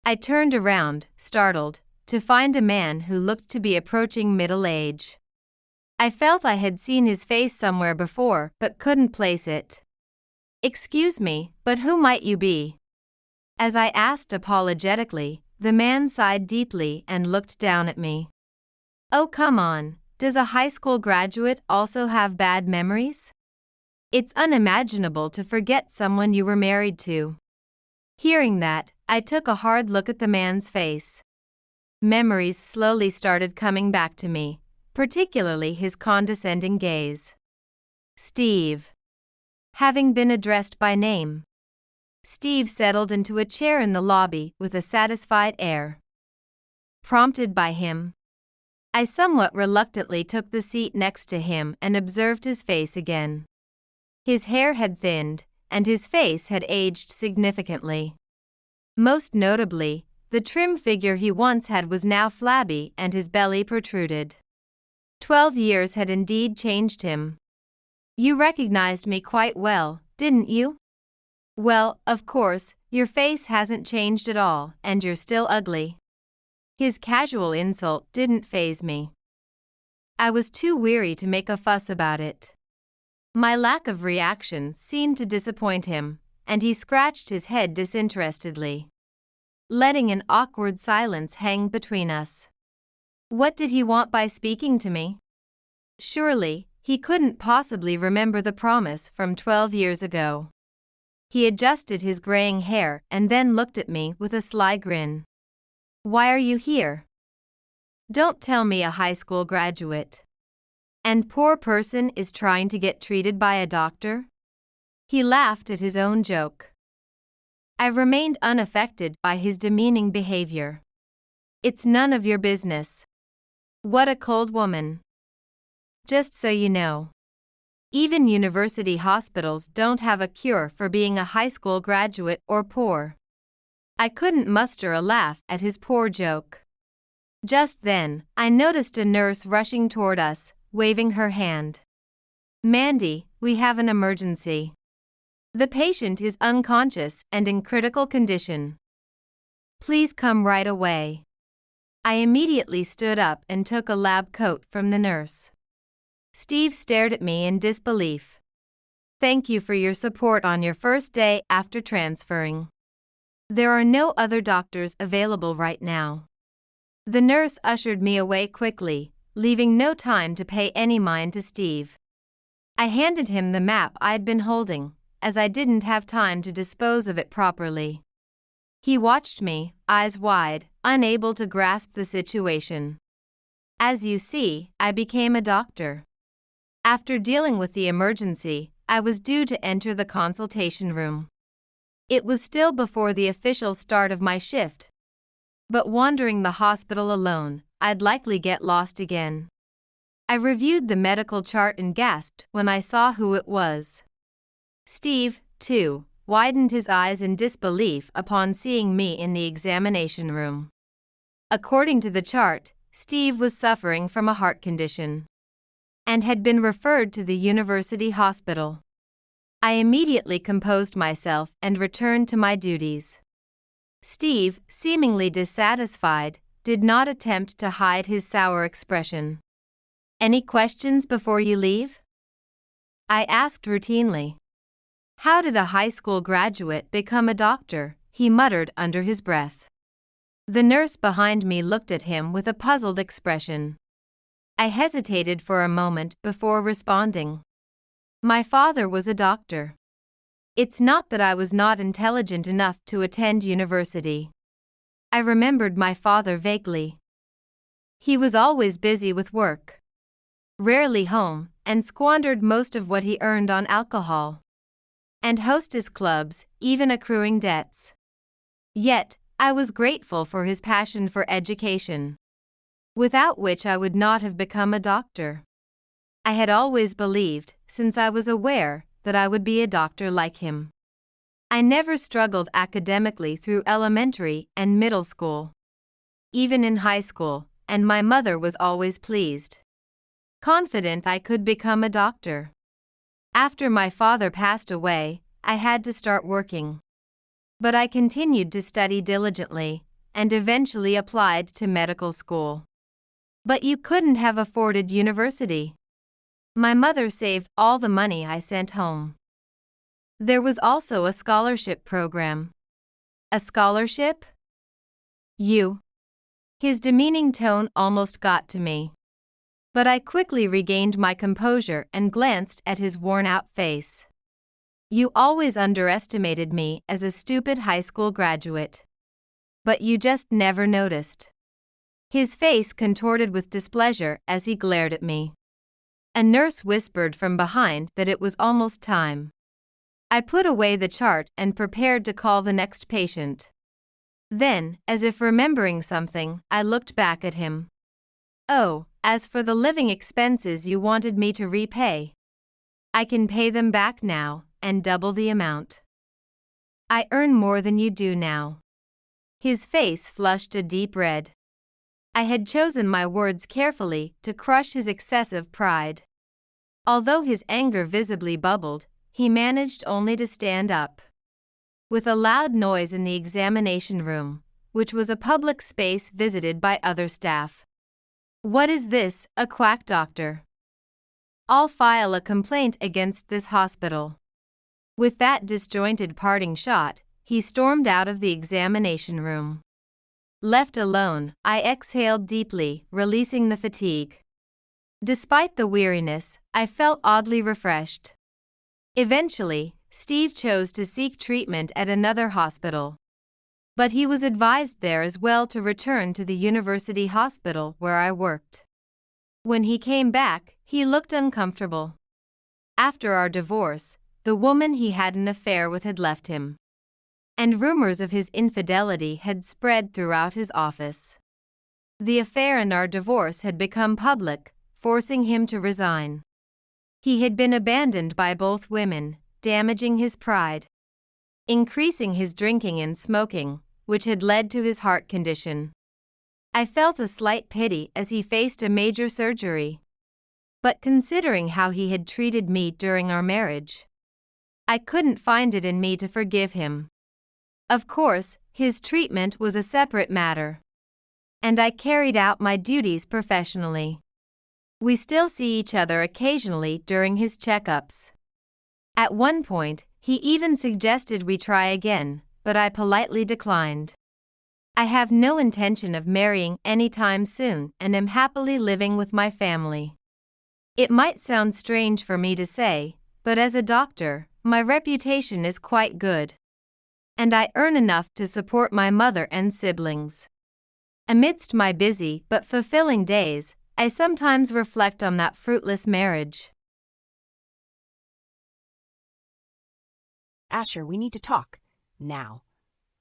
I turned around, startled, to find a man who looked to be approaching middle age. I felt I had seen his face somewhere before but couldn't place it. "Excuse me, but who might you be?" As I asked apologetically, the man sighed deeply and looked down at me. "Oh, come on, does a high school graduate also have bad memories? It's unimaginable to forget someone you were married to." Hearing that, I took a hard look at the man's face. Memories slowly started coming back to me, particularly his condescending gaze. "Steve." Having been addressed by name, Steve settled into a chair in the lobby with a satisfied air. Prompted by him, I somewhat reluctantly took the seat next to him and observed his face again. His hair had thinned, and his face had aged significantly. Most notably, the trim figure he once had was now flabby and his belly protruded. 12 years had indeed changed him. "You recognized me quite well, didn't you?" "Well, of course, your face hasn't changed at all, and you're still ugly." His casual insult didn't faze me. I was too weary to make a fuss about it. My lack of reaction seemed to disappoint him, and he scratched his head disinterestedly, letting an awkward silence hang between us. What did he want by speaking to me? Surely, he couldn't possibly remember the promise from 12 years ago. He adjusted his graying hair and then looked at me with a sly grin. "Why are you here?" "Don't tell me a high school graduate and poor person is trying to get treated by a doctor?" He laughed at his own joke. I remained unaffected by his demeaning behavior. "It's none of your business." What a cold woman. Just so you know, even university hospitals don't have a cure for being a high school graduate or poor. I couldn't muster a laugh at his poor joke. Just then, I noticed a nurse rushing toward us, waving her hand. "Mandy, we have an emergency. The patient is unconscious and in critical condition. Please come right away." I immediately stood up and took a lab coat from the nurse. Steve stared at me in disbelief. "Thank you for your support on your first day after transferring. There are no other doctors available right now." The nurse ushered me away quickly, leaving no time to pay any mind to Steve. I handed him the map I'd been holding, as I didn't have time to dispose of it properly. He watched me, eyes wide, unable to grasp the situation. As you see, I became a doctor. After dealing with the emergency, I was due to enter the consultation room. It was still before the official start of my shift. But wandering the hospital alone, I'd likely get lost again. I reviewed the medical chart and gasped when I saw who it was. Steve, too, widened his eyes in disbelief upon seeing me in the examination room. According to the chart, Steve was suffering from a heart condition and had been referred to the university hospital. I immediately composed myself and returned to my duties. Steve, seemingly dissatisfied, did not attempt to hide his sour expression. "Any questions before you leave?" I asked routinely. "How did a high school graduate become a doctor?" he muttered under his breath. The nurse behind me looked at him with a puzzled expression. I hesitated for a moment before responding. "My father was a doctor. It's not that I was not intelligent enough to attend university." I remembered my father vaguely. He was always busy with work, rarely home, and squandered most of what he earned on alcohol and hostess clubs, even accruing debts. Yet, I was grateful for his passion for education, without which I would not have become a doctor. I had always believed, since I was aware, that I would be a doctor like him. I never struggled academically through elementary and middle school, even in high school, and my mother was always pleased, confident I could become a doctor. After my father passed away, I had to start working. But I continued to study diligently, and eventually applied to medical school. But you couldn't have afforded university. My mother saved all the money I sent home. There was also a scholarship program. A scholarship? You. His demeaning tone almost got to me. But I quickly regained my composure and glanced at his worn-out face. You always underestimated me as a stupid high school graduate. But you just never noticed. His face contorted with displeasure as he glared at me. A nurse whispered from behind that it was almost time. I put away the chart and prepared to call the next patient. Then, as if remembering something, I looked back at him. Oh, as for the living expenses you wanted me to repay, I can pay them back now, and double the amount. I earn more than you do now. His face flushed a deep red. I had chosen my words carefully to crush his excessive pride. Although his anger visibly bubbled, he managed only to stand up. With a loud noise in the examination room, which was a public space visited by other staff. What is this, a quack doctor? I'll file a complaint against this hospital. With that disjointed parting shot, he stormed out of the examination room. Left alone, I exhaled deeply, releasing the fatigue. Despite the weariness, I felt oddly refreshed. Eventually, Steve chose to seek treatment at another hospital. But he was advised there as well to return to the university hospital where I worked. When he came back, he looked uncomfortable. After our divorce, the woman he had an affair with had left him. And rumors of his infidelity had spread throughout his office. The affair and our divorce had become public, forcing him to resign. He had been abandoned by both women, damaging his pride, increasing his drinking and smoking, which had led to his heart condition. I felt a slight pity as he faced a major surgery. But considering how he had treated me during our marriage, I couldn't find it in me to forgive him. Of course, his treatment was a separate matter. And I carried out my duties professionally. We still see each other occasionally during his checkups. At one point, he even suggested we try again, but I politely declined. I have no intention of marrying anytime soon and am happily living with my family. It might sound strange for me to say, but as a doctor, my reputation is quite good. And I earn enough to support my mother and siblings. Amidst my busy but fulfilling days, I sometimes reflect on that fruitless marriage. Asher, we need to talk. Now.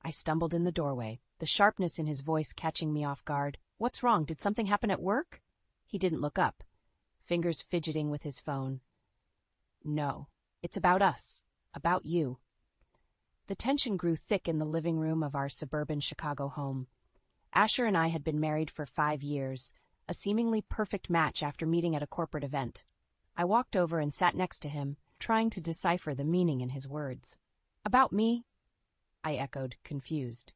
I stumbled in the doorway, the sharpness in his voice catching me off guard. What's wrong? Did something happen at work? He didn't look up, fingers fidgeting with his phone. No, it's about us, about you. The tension grew thick in the living room of our suburban Chicago home. Asher and I had been married for 5 years, a seemingly perfect match after meeting at a corporate event. I walked over and sat next to him, trying to decipher the meaning in his words. About me? I echoed, confused.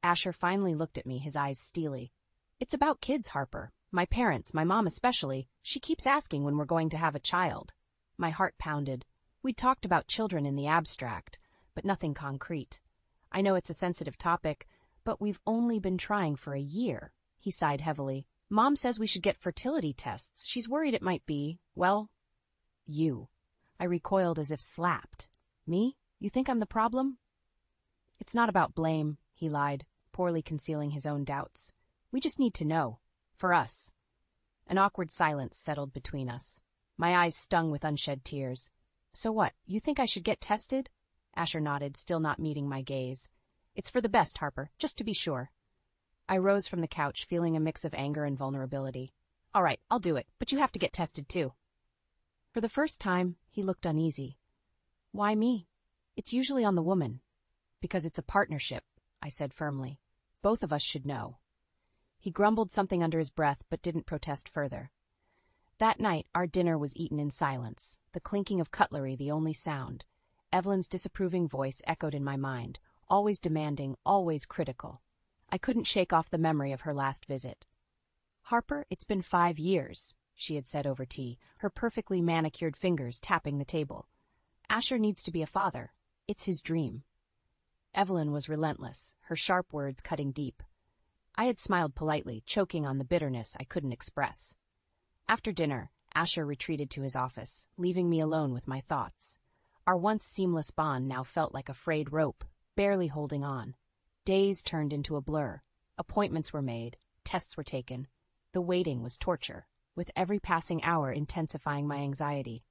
Asher finally looked at me, his eyes steely. It's about kids, Harper. My parents, my mom especially. She keeps asking when we're going to have a child. My heart pounded. We'd talked about children in the abstract, but nothing concrete. I know it's a sensitive topic, but we've only been trying for a year. He sighed heavily. Mom says we should get fertility tests. She's worried it might be, well, you. I recoiled as if slapped. Me? You think I'm the problem? It's not about blame, he lied, poorly concealing his own doubts. We just need to know. For us. An awkward silence settled between us. My eyes stung with unshed tears. So what, you think I should get tested? Asher nodded, still not meeting my gaze. It's for the best, Harper, just to be sure. I rose from the couch, feeling a mix of anger and vulnerability. All right, I'll do it, but you have to get tested too. For the first time, he looked uneasy. Why me? It's usually on the woman. Because it's a partnership, I said firmly. Both of us should know. He grumbled something under his breath, but didn't protest further. That night, our dinner was eaten in silence, the clinking of cutlery the only sound. Evelyn's disapproving voice echoed in my mind, always demanding, always critical. I couldn't shake off the memory of her last visit. "Harper, it's been 5 years," she had said over tea, her perfectly manicured fingers tapping the table. "Asher needs to be a father. It's his dream." Evelyn was relentless, her sharp words cutting deep. I had smiled politely, choking on the bitterness I couldn't express. After dinner, Asher retreated to his office, leaving me alone with my thoughts. Our once seamless bond now felt like a frayed rope, barely holding on. Days turned into a blur. Appointments were made, tests were taken. The waiting was torture, with every passing hour intensifying my anxiety.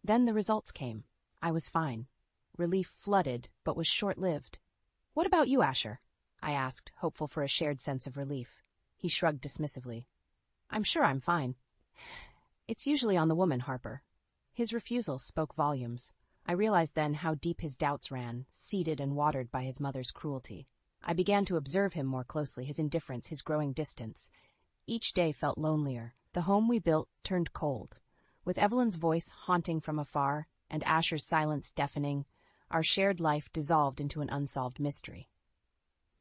Then the results came. I was fine. Relief flooded, but was short-lived. "What about you, Asher?" I asked, hopeful for a shared sense of relief. He shrugged dismissively. "I'm sure I'm fine." "It's usually on the woman, Harper." His refusal spoke volumes. I realized then how deep his doubts ran, seeded and watered by his mother's cruelty. I began to observe him more closely, his indifference, his growing distance. Each day felt lonelier. The home we built turned cold. With Evelyn's voice haunting from afar and Asher's silence deafening, our shared life dissolved into an unsolved mystery.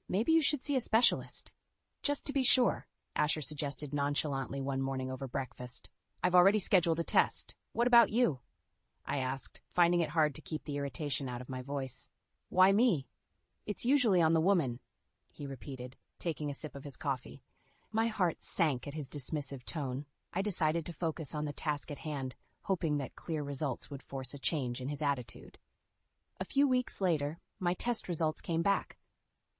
"Maybe you should see a specialist. Just to be sure," Asher suggested nonchalantly one morning over breakfast. "I've already scheduled a test. What about you?" I asked, finding it hard to keep the irritation out of my voice. "Why me?" "It's usually on the woman," he repeated, taking a sip of his coffee. My heart sank at his dismissive tone. I decided to focus on the task at hand, hoping that clear results would force a change in his attitude. A few weeks later, my test results came back.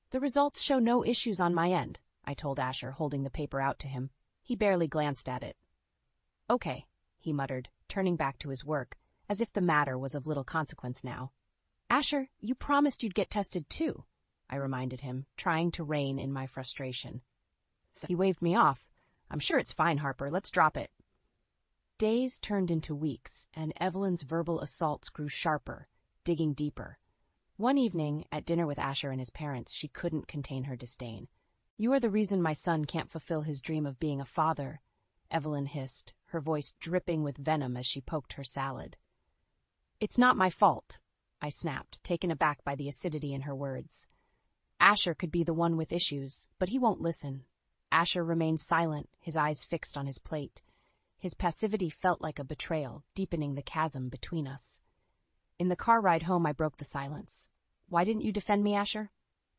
"The results show no issues on my end," I told Asher, holding the paper out to him. He barely glanced at it. "Okay," he muttered, turning back to his work, as if the matter was of little consequence now. "Asher, you promised you'd get tested too," I reminded him, trying to rein in my frustration. He waved me off. "I'm sure it's fine, Harper. Let's drop it." Days turned into weeks, and Evelyn's verbal assaults grew sharper, digging deeper. One evening, at dinner with Asher and his parents, she couldn't contain her disdain. "You are the reason my son can't fulfill his dream of being a father," Evelyn hissed, her voice dripping with venom as she poked her salad. "It's not my fault," I snapped, taken aback by the acidity in her words. "Asher could be the one with issues, but he won't listen." Asher remained silent, his eyes fixed on his plate. His passivity felt like a betrayal, deepening the chasm between us. In the car ride home, I broke the silence. "Why didn't you defend me, Asher?"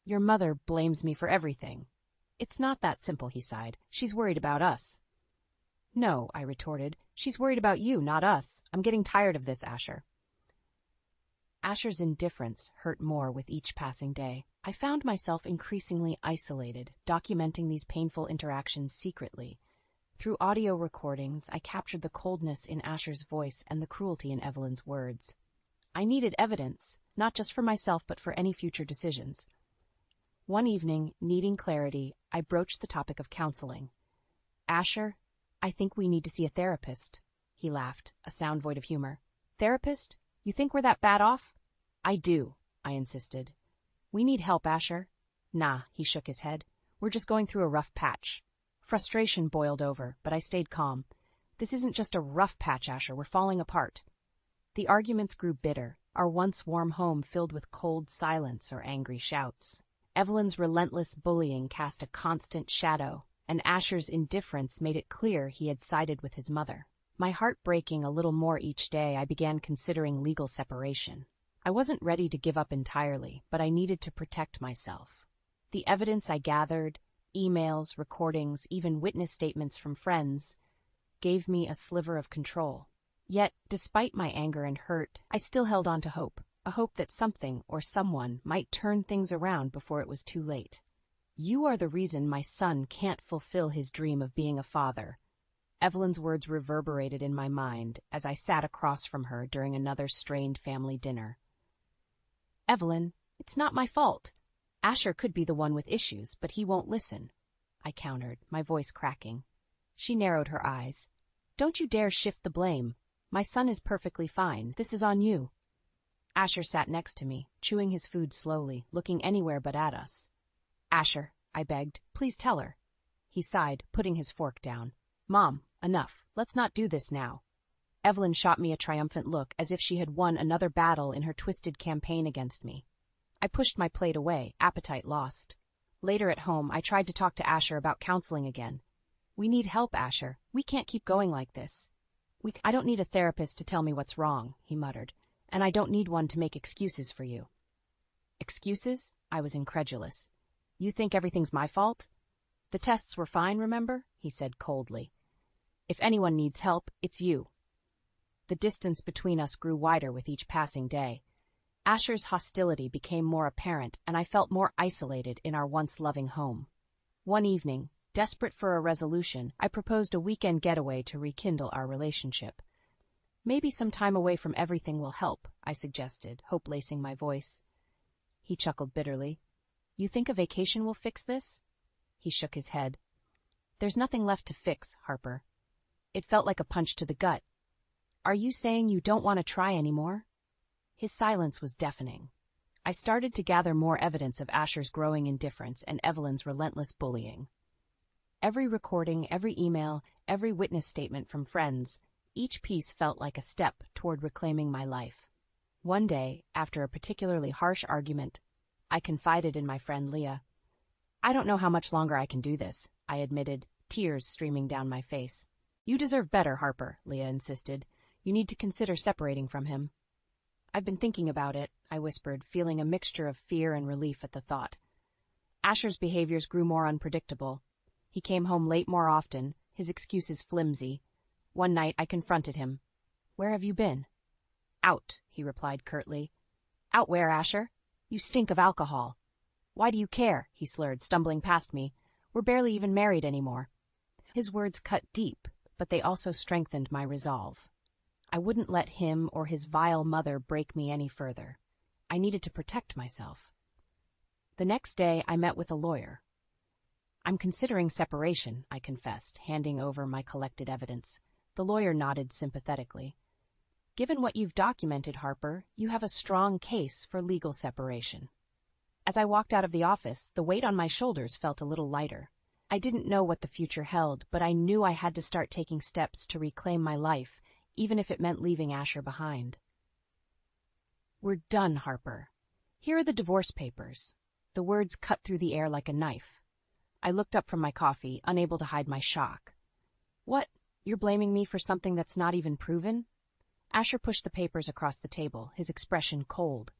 "Your mother blames me for everything." "It's not that simple," he sighed. "She's worried about us." "No," I retorted. "She's worried about you, not us. I'm getting tired of this, Asher." Asher's indifference hurt more with each passing day. I found myself increasingly isolated, documenting these painful interactions secretly. Through audio recordings, I captured the coldness in Asher's voice and the cruelty in Evelyn's words. I needed evidence, not just for myself but for any future decisions. One evening, needing clarity, I broached the topic of counseling. "Asher, I think we need to see a therapist." He laughed, a sound void of humor. "Therapist? You think we're that bad off?" "I do," I insisted. "We need help, Asher." "Nah," he shook his head. "We're just going through a rough patch." Frustration boiled over, but I stayed calm. "This isn't just a rough patch, Asher. We're falling apart." The arguments grew bitter, our once warm home filled with cold silence or angry shouts. Evelyn's relentless bullying cast a constant shadow, and Asher's indifference made it clear he had sided with his mother. My heart breaking a little more each day, I began considering legal separation. I wasn't ready to give up entirely, but I needed to protect myself. The evidence I gathered, emails, recordings, even witness statements from friends, gave me a sliver of control. Yet, despite my anger and hurt, I still held on to hope, a hope that something or someone might turn things around before it was too late. "You are the reason my son can't fulfill his dream of being a father." Evelyn's words reverberated in my mind as I sat across from her during another strained family dinner. "Evelyn, it's not my fault. Asher could be the one with issues, but he won't listen," I countered, my voice cracking. She narrowed her eyes. "Don't you dare shift the blame. My son is perfectly fine. This is on you." Asher sat next to me, chewing his food slowly, looking anywhere but at us. "Asher," I begged, "please tell her." He sighed, putting his fork down. "Mom, enough. Let's not do this now." Evelyn shot me a triumphant look, as if she had won another battle in her twisted campaign against me. I pushed my plate away, appetite lost. Later at home, I tried to talk to Asher about counseling again. "We need help, Asher. We can't keep going like this." "I don't need a therapist to tell me what's wrong," he muttered, "and I don't need one to make excuses for you." Excuses? I was incredulous. "You think everything's my fault?" "The tests were fine, remember?" he said coldly. "If anyone needs help, it's you." The distance between us grew wider with each passing day. Asher's hostility became more apparent, and I felt more isolated in our once loving home. One evening, desperate for a resolution, I proposed a weekend getaway to rekindle our relationship. "Maybe some time away from everything will help," I suggested, hope lacing my voice. He chuckled bitterly. "You think a vacation will fix this?" He shook his head. "There's nothing left to fix, Harper." It felt like a punch to the gut. "Are you saying you don't want to try anymore?" His silence was deafening. I started to gather more evidence of Asher's growing indifference and Evelyn's relentless bullying. Every recording, every email, every witness statement from friends, each piece felt like a step toward reclaiming my life. One day, after a particularly harsh argument, I confided in my friend Leah. "I don't know how much longer I can do this," I admitted, tears streaming down my face. "You deserve better, Harper," Leah insisted. "You need to consider separating from him." "I've been thinking about it," I whispered, feeling a mixture of fear and relief at the thought. Asher's behaviors grew more unpredictable. He came home late more often, his excuses flimsy. One night I confronted him. "Where have you been?" "Out," he replied curtly. "Out where, Asher? You stink of alcohol." "Why do you care?" he slurred, stumbling past me. "We're barely even married anymore." His words cut deep, but they also strengthened my resolve. I wouldn't let him or his vile mother break me any further. I needed to protect myself. The next day, I met with a lawyer. "I'm considering separation," I confessed, handing over my collected evidence. The lawyer nodded sympathetically. "Given what you've documented, Harper, you have a strong case for legal separation." As I walked out of the office, the weight on my shoulders felt a little lighter. I didn't know what the future held, but I knew I had to start taking steps to reclaim my life, even if it meant leaving Asher behind. "We're done, Harper. Here are the divorce papers." The words cut through the air like a knife. I looked up from my coffee, unable to hide my shock. "What? You're blaming me for something that's not even proven?" Asher pushed the papers across the table, his expression cold.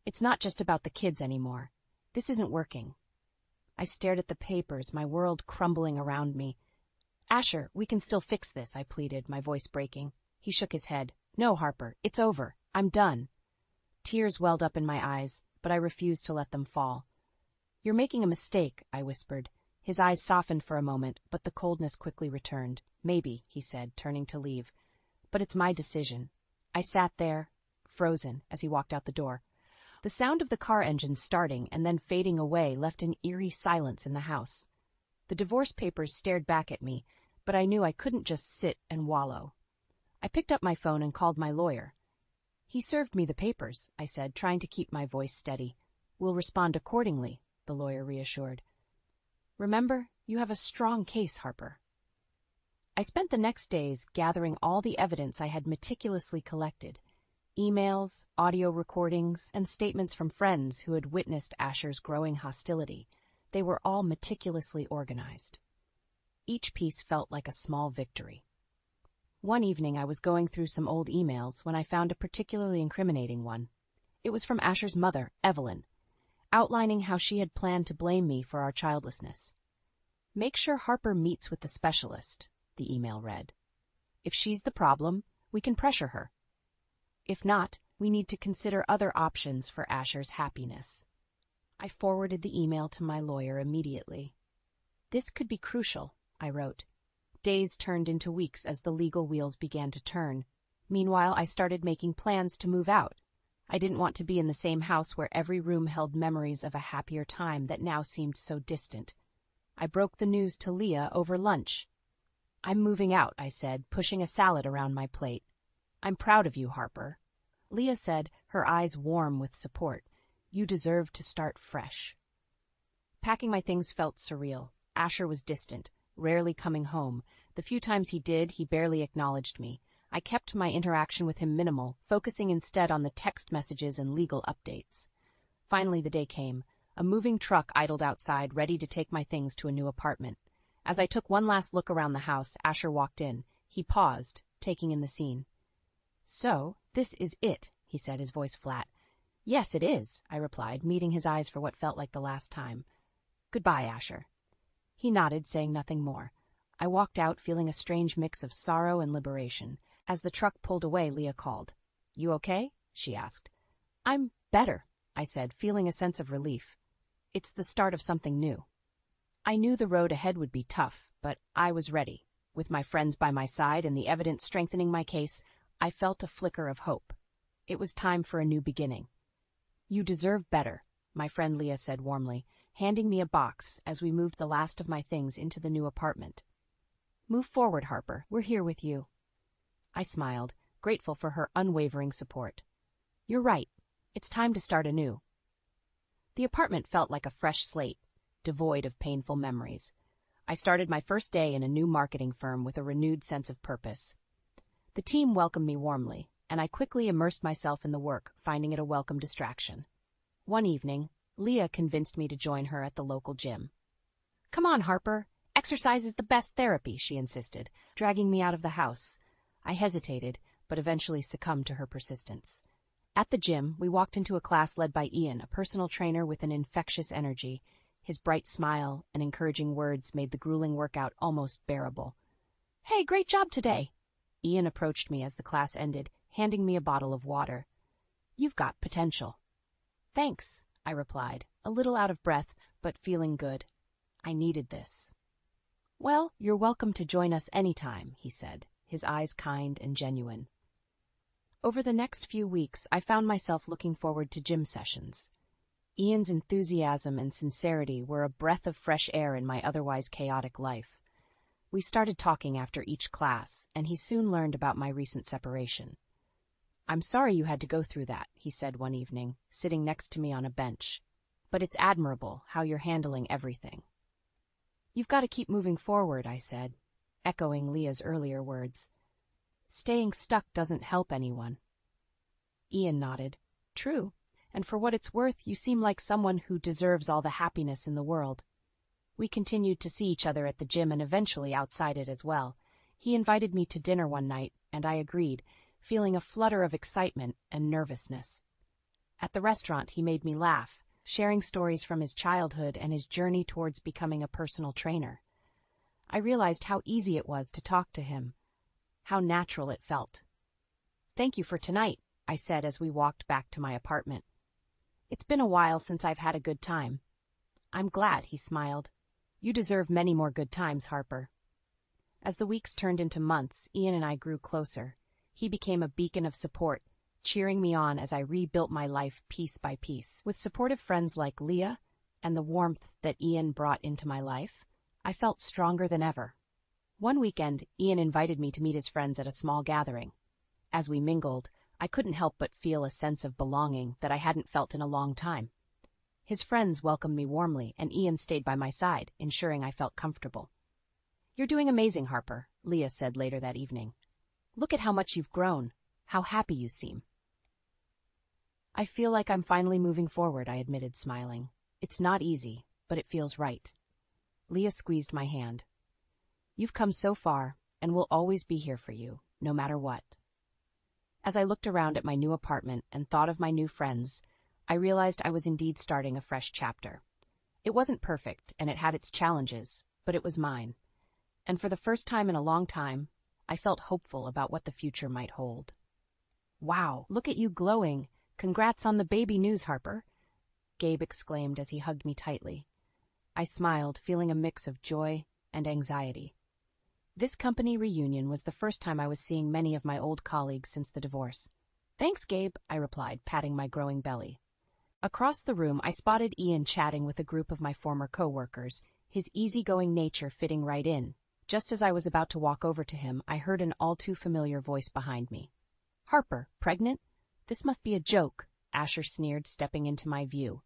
"It's not just about the kids anymore. This isn't working." I stared at the papers, my world crumbling around me. "Asher, we can still fix this," I pleaded, my voice breaking. He shook his head. "No, Harper, it's over. I'm done." Tears welled up in my eyes, but I refused to let them fall. "You're making a mistake," I whispered. His eyes softened for a moment, but the coldness quickly returned. "Maybe," he said, turning to leave. "But it's my decision." I sat there, frozen, as he walked out the door. The sound of the car engine starting and then fading away left an eerie silence in the house. The divorce papers stared back at me, but I knew I couldn't just sit and wallow. I picked up my phone and called my lawyer. "He served me the papers," I said, trying to keep my voice steady. "We'll respond accordingly," the lawyer reassured. "Remember, you have a strong case, Harper." I spent the next days gathering all the evidence I had meticulously collected. Emails, audio recordings, and statements from friends who had witnessed Asher's growing hostility. They were all meticulously organized. Each piece felt like a small victory. One evening I was going through some old emails when I found a particularly incriminating one. It was from Asher's mother, Evelyn, outlining how she had planned to blame me for our childlessness. "Make sure Harper meets with the specialist," the email read. "If she's the problem, we can pressure her. If not, we need to consider other options for Asher's happiness." I forwarded the email to my lawyer immediately. "This could be crucial," I wrote. Days turned into weeks as the legal wheels began to turn. Meanwhile, I started making plans to move out. I didn't want to be in the same house where every room held memories of a happier time that now seemed so distant. I broke the news to Leah over lunch. "I'm moving out," I said, pushing a salad around my plate. "I'm proud of you, Harper." Leah said, her eyes warm with support. "You deserve to start fresh." Packing my things felt surreal. Asher was distant, rarely coming home. The few times he did, he barely acknowledged me. I kept my interaction with him minimal, focusing instead on the text messages and legal updates. Finally, the day came. A moving truck idled outside, ready to take my things to a new apartment. As I took one last look around the house, Asher walked in. He paused, taking in the scene. "So, this is it," he said, his voice flat. "Yes, it is," I replied, meeting his eyes for what felt like the last time. "Goodbye, Asher." He nodded, saying nothing more. I walked out, feeling a strange mix of sorrow and liberation. As the truck pulled away, Leah called. "You okay?" she asked. "I'm better," I said, feeling a sense of relief. It's the start of something new. I knew the road ahead would be tough, but I was ready. With my friends by my side and the evidence strengthening my case, I felt a flicker of hope. It was time for a new beginning. "You deserve better," my friend Leah said warmly, handing me a box as we moved the last of my things into the new apartment. "Move forward, Harper. We're here with you." I smiled, grateful for her unwavering support. "You're right. It's time to start anew." The apartment felt like a fresh slate, devoid of painful memories. I started my first day in a new marketing firm with a renewed sense of purpose. The team welcomed me warmly, and I quickly immersed myself in the work, finding it a welcome distraction. One evening, Leah convinced me to join her at the local gym. "Come on, Harper. Exercise is the best therapy," she insisted, dragging me out of the house. I hesitated, but eventually succumbed to her persistence. At the gym, we walked into a class led by Ian, a personal trainer with an infectious energy. His bright smile and encouraging words made the grueling workout almost bearable. "Hey, great job today!" Ian approached me as the class ended, handing me a bottle of water. "You've got potential." "Thanks," I replied, a little out of breath, but feeling good. I needed this. "Well, you're welcome to join us anytime," he said, his eyes kind and genuine. Over the next few weeks, I found myself looking forward to gym sessions. Ian's enthusiasm and sincerity were a breath of fresh air in my otherwise chaotic life. We started talking after each class, and he soon learned about my recent separation. "I'm sorry you had to go through that," he said one evening, sitting next to me on a bench. "But it's admirable how you're handling everything." "You've got to keep moving forward," I said, echoing Leah's earlier words. "Staying stuck doesn't help anyone." Ian nodded. "True, and for what it's worth, you seem like someone who deserves all the happiness in the world." We continued to see each other at the gym and eventually outside it as well. He invited me to dinner one night, and I agreed, feeling a flutter of excitement and nervousness. At the restaurant, he made me laugh, sharing stories from his childhood and his journey towards becoming a personal trainer. I realized how easy it was to talk to him, how natural it felt. "Thank you for tonight," I said as we walked back to my apartment. "It's been a while since I've had a good time." "I'm glad," he smiled. "You deserve many more good times, Harper." As the weeks turned into months, Ian and I grew closer. He became a beacon of support, cheering me on as I rebuilt my life piece by piece. With supportive friends like Leah and the warmth that Ian brought into my life, I felt stronger than ever. One weekend, Ian invited me to meet his friends at a small gathering. As we mingled, I couldn't help but feel a sense of belonging that I hadn't felt in a long time. His friends welcomed me warmly, and Ian stayed by my side, ensuring I felt comfortable. "You're doing amazing, Harper," Leah said later that evening. "Look at how much you've grown, how happy you seem." "I feel like I'm finally moving forward," I admitted, smiling. "It's not easy, but it feels right." Leah squeezed my hand. "You've come so far, and we'll always be here for you, no matter what." As I looked around at my new apartment and thought of my new friends, I realized I was indeed starting a fresh chapter. It wasn't perfect, and it had its challenges, but it was mine. And for the first time in a long time, I felt hopeful about what the future might hold. "Wow, look at you glowing. Congrats on the baby news, Harper," Gabe exclaimed as he hugged me tightly. I smiled, feeling a mix of joy and anxiety. This company reunion was the first time I was seeing many of my old colleagues since the divorce. "Thanks, Gabe," I replied, patting my growing belly. Across the room, I spotted Ian chatting with a group of my former co-workers, his easygoing nature fitting right in. Just as I was about to walk over to him, I heard an all-too-familiar voice behind me. "Harper, pregnant? This must be a joke," Asher sneered, stepping into my view.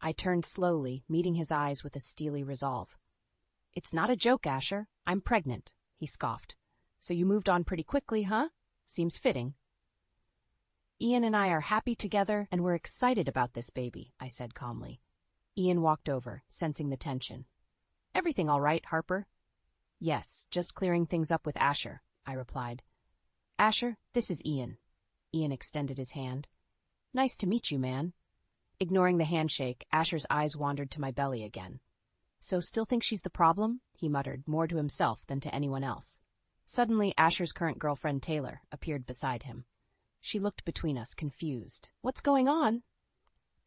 I turned slowly, meeting his eyes with a steely resolve. "It's not a joke, Asher. I'm pregnant," he scoffed. "So you moved on pretty quickly, huh?" Seems fitting. Ian and I are happy together, and we're excited about this baby, I said calmly. Ian walked over, sensing the tension. Everything all right, Harper? Yes, just clearing things up with Asher, I replied. Asher, this is Ian. Ian extended his hand. Nice to meet you, man. Ignoring the handshake, Asher's eyes wandered to my belly again. So still think she's the problem? He muttered, more to himself than to anyone else. Suddenly, Asher's current girlfriend, Taylor, appeared beside him. She looked between us, confused. What's going on?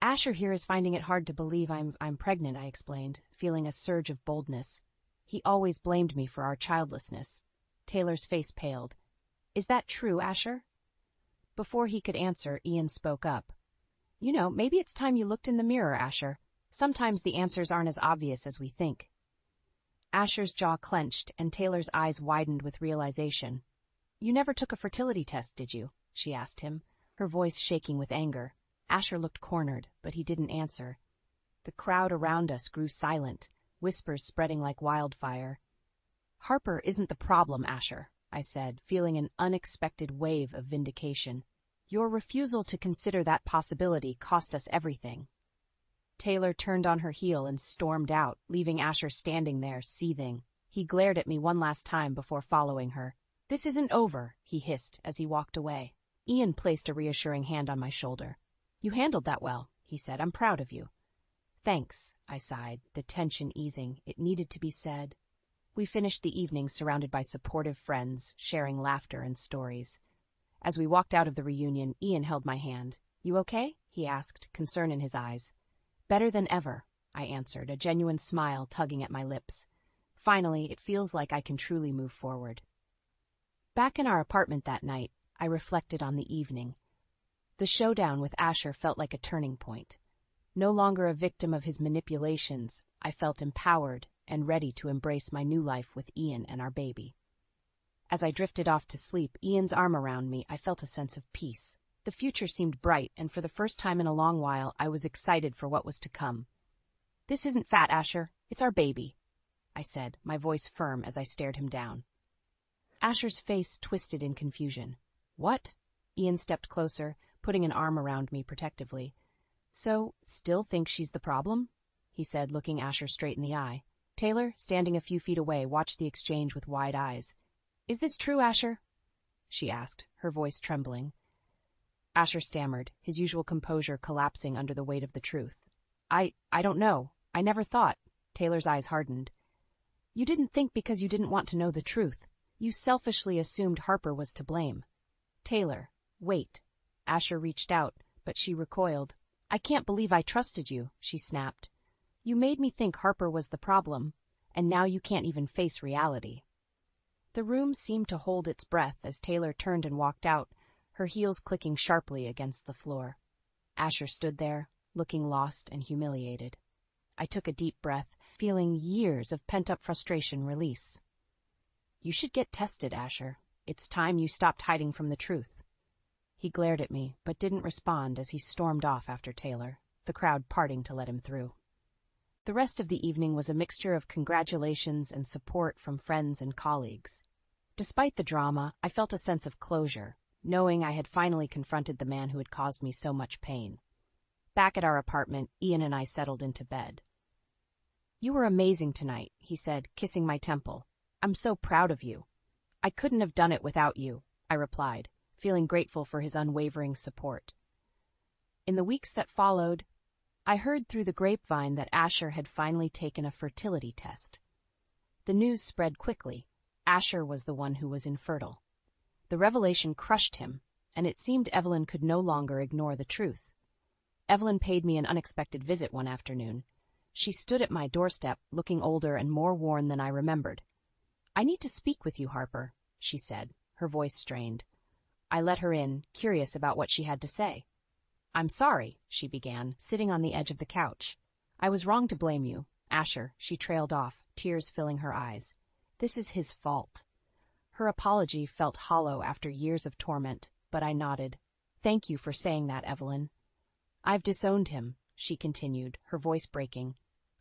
Asher here is finding it hard to believe I'm pregnant, I explained, feeling a surge of boldness. He always blamed me for our childlessness. Taylor's face paled. Is that true, Asher? Before he could answer, Ian spoke up. You know, maybe it's time you looked in the mirror, Asher. Sometimes the answers aren't as obvious as we think. Asher's jaw clenched, and Taylor's eyes widened with realization. You never took a fertility test, did you? She asked him, her voice shaking with anger. Asher looked cornered, but he didn't answer. The crowd around us grew silent, whispers spreading like wildfire. Harper isn't the problem, Asher, I said, feeling an unexpected wave of vindication. Your refusal to consider that possibility cost us everything. Taylor turned on her heel and stormed out, leaving Asher standing there, seething. He glared at me one last time before following her. This isn't over, he hissed as he walked away. Ian placed a reassuring hand on my shoulder. You handled that well, he said. I'm proud of you. Thanks, I sighed, the tension easing. It needed to be said. We finished the evening surrounded by supportive friends, sharing laughter and stories. As we walked out of the reunion, Ian held my hand. You okay? He asked, concern in his eyes. Better than ever, I answered, a genuine smile tugging at my lips. Finally, it feels like I can truly move forward. Back in our apartment that night, I reflected on the evening. The showdown with Asher felt like a turning point. No longer a victim of his manipulations, I felt empowered and ready to embrace my new life with Ian and our baby. As I drifted off to sleep, Ian's arm around me, I felt a sense of peace. The future seemed bright, and for the first time in a long while, I was excited for what was to come. This isn't fat, Asher. It's our baby, I said, my voice firm as I stared him down. Asher's face twisted in confusion. What? Ian stepped closer, putting an arm around me protectively. So, still think she's the problem? He said, looking Asher straight in the eye. Taylor, standing a few feet away, watched the exchange with wide eyes. Is this true, Asher? She asked, her voice trembling. Asher stammered, his usual composure collapsing under the weight of the truth. I don't know. I never thought. Taylor's eyes hardened. You didn't think because you didn't want to know the truth. You selfishly assumed Harper was to blame. Taylor, wait. Asher reached out, but she recoiled. I can't believe I trusted you, she snapped. You made me think Harper was the problem, and now you can't even face reality. The room seemed to hold its breath as Taylor turned and walked out, her heels clicking sharply against the floor. Asher stood there, looking lost and humiliated. I took a deep breath, feeling years of pent-up frustration release. You should get tested, Asher. It's time you stopped hiding from the truth. He glared at me, but didn't respond as he stormed off after Taylor, the crowd parting to let him through. The rest of the evening was a mixture of congratulations and support from friends and colleagues. Despite the drama, I felt a sense of closure, knowing I had finally confronted the man who had caused me so much pain. Back at our apartment, Ian and I settled into bed. You were amazing tonight, he said, kissing my temple. I'm so proud of you. I couldn't have done it without you, I replied, feeling grateful for his unwavering support. In the weeks that followed, I heard through the grapevine that Asher had finally taken a fertility test. The news spread quickly. Asher was the one who was infertile. The revelation crushed him, and it seemed Evelyn could no longer ignore the truth. Evelyn paid me an unexpected visit one afternoon. She stood at my doorstep, looking older and more worn than I remembered. I need to speak with you, Harper, she said, her voice strained. I let her in, curious about what she had to say. I'm sorry, she began, sitting on the edge of the couch. I was wrong to blame you, Asher, she trailed off, tears filling her eyes. This is his fault. Her apology felt hollow after years of torment, but I nodded. Thank you for saying that, Evelyn. I've disowned him, she continued, her voice breaking.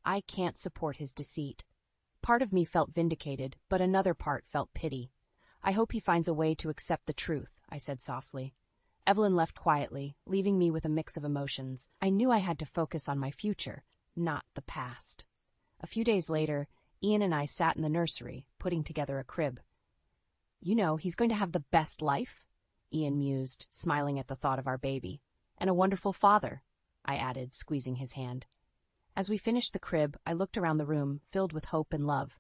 I can't support his deceit. Part of me felt vindicated, but another part felt pity. I hope he finds a way to accept the truth, I said softly. Evelyn left quietly, leaving me with a mix of emotions. I knew I had to focus on my future, not the past. A few days later, Ian and I sat in the nursery, putting together a crib. "You know, he's going to have the best life," Ian mused, smiling at the thought of our baby. "And a wonderful father," I added, squeezing his hand. As we finished the crib, I looked around the room, filled with hope and love.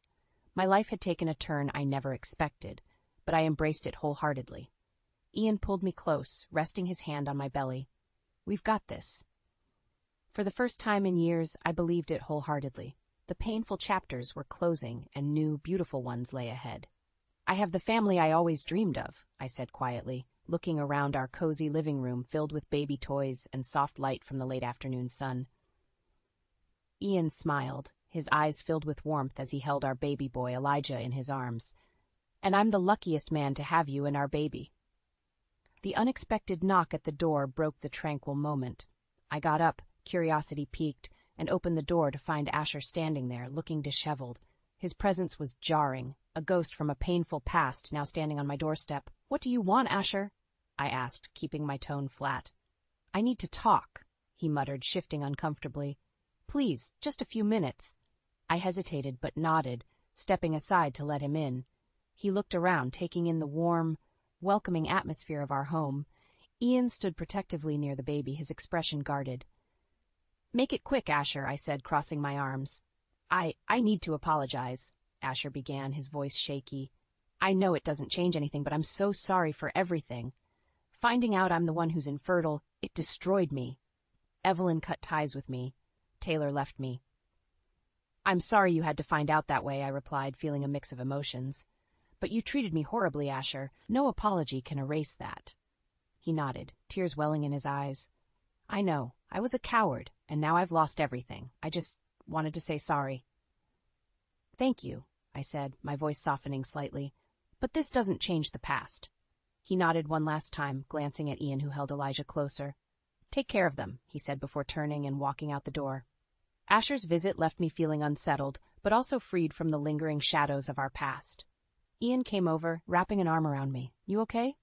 My life had taken a turn I never expected, but I embraced it wholeheartedly. Ian pulled me close, resting his hand on my belly. "We've got this." For the first time in years, I believed it wholeheartedly. The painful chapters were closing, and new, beautiful ones lay ahead. "I have the family I always dreamed of," I said quietly, looking around our cozy living room filled with baby toys and soft light from the late afternoon sun. Ian smiled, his eyes filled with warmth as he held our baby boy Elijah in his arms. "And I'm the luckiest man to have you and our baby." The unexpected knock at the door broke the tranquil moment. I got up, curiosity piqued, and opened the door to find Asher standing there, looking disheveled. His presence was jarring, a ghost from a painful past now standing on my doorstep. "What do you want, Asher?" I asked, keeping my tone flat. "I need to talk," he muttered, shifting uncomfortably. "Please, just a few minutes." I hesitated but nodded, stepping aside to let him in. He looked around, taking in the warm, welcoming atmosphere of our home. Ian stood protectively near the baby, his expression guarded. "Make it quick, Asher," I said, crossing my arms. I need to apologize," Asher began, his voice shaky. "I know it doesn't change anything, but I'm so sorry for everything. Finding out I'm the one who's infertile, it destroyed me. Evelyn cut ties with me. Taylor left me." "I'm sorry you had to find out that way," I replied, feeling a mix of emotions. "But you treated me horribly, Asher. No apology can erase that." He nodded, tears welling in his eyes. "I know. I was a coward, and now I've lost everything. I just wanted to say sorry." "Thank you," I said, my voice softening slightly. "But this doesn't change the past." He nodded one last time, glancing at Ian, who held Elijah closer. "Take care of them," he said before turning and walking out the door. Asher's visit left me feeling unsettled, but also freed from the lingering shadows of our past. Ian came over, wrapping an arm around me. "You okay?"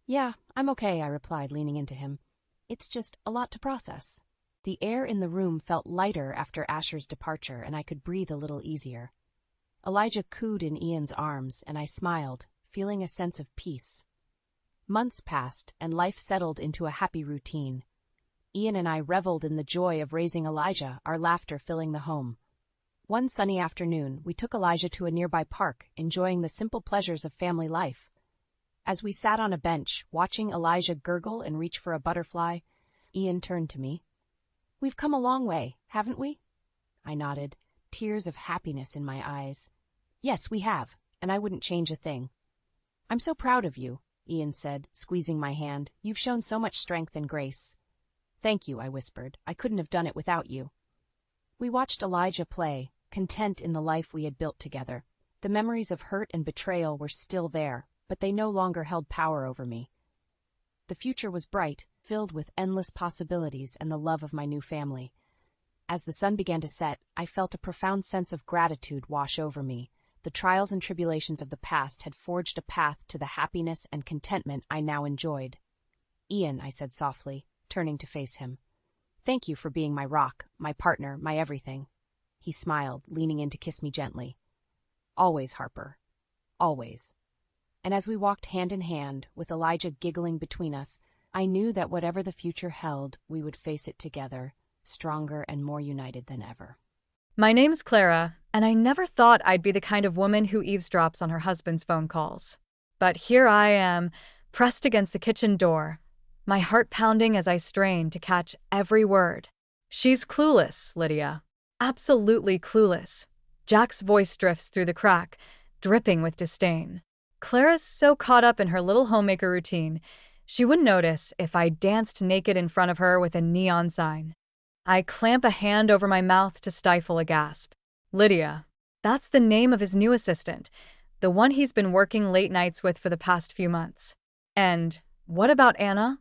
"Yeah, I'm okay," I replied, leaning into him. "It's just a lot to process." The air in the room felt lighter after Asher's departure, and I could breathe a little easier. Elijah cooed in Ian's arms, and I smiled, feeling a sense of peace. Months passed, and life settled into a happy routine. Ian and I reveled in the joy of raising Elijah, our laughter filling the home. One sunny afternoon, we took Elijah to a nearby park, enjoying the simple pleasures of family life. As we sat on a bench, watching Elijah gurgle and reach for a butterfly, Ian turned to me. "We've come a long way, haven't we?" I nodded, tears of happiness in my eyes. "Yes, we have, and I wouldn't change a thing." "I'm so proud of you," Ian said, squeezing my hand. "You've shown so much strength and grace." "Thank you," I whispered. "I couldn't have done it without you." We watched Elijah play, content in the life we had built together. The memories of hurt and betrayal were still there, but they no longer held power over me. The future was bright, filled with endless possibilities and the love of my new family. As the sun began to set, I felt a profound sense of gratitude wash over me. The trials and tribulations of the past had forged a path to the happiness and contentment I now enjoyed. "Ian," I said softly, turning to face him. "Thank you for being my rock, my partner, my everything." He smiled, leaning in to kiss me gently. "Always, Harper. Always." And as we walked hand in hand, with Elijah giggling between us, I knew that whatever the future held, we would face it together, stronger and more united than ever. My name's Clara, and I never thought I'd be the kind of woman who eavesdrops on her husband's phone calls. But here I am, pressed against the kitchen door, my heart pounding as I strain to catch every word. "She's clueless, Lydia. Absolutely clueless." Jack's voice drifts through the crack, dripping with disdain. Clara's so caught up in her little homemaker routine, she wouldn't notice if I danced naked in front of her with a neon sign. I clamp a hand over my mouth to stifle a gasp. Lydia. That's the name of his new assistant, the one he's been working late nights with for the past few months. And what about Anna?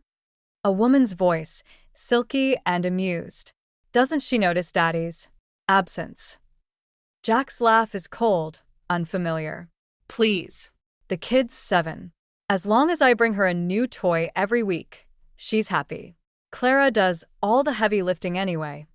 A woman's voice, silky and amused. Doesn't she notice Daddy's absence? Jack's laugh is cold, unfamiliar. "Please." The kid's 7. As long as I bring her a new toy every week, she's happy. Clara does all the heavy lifting anyway.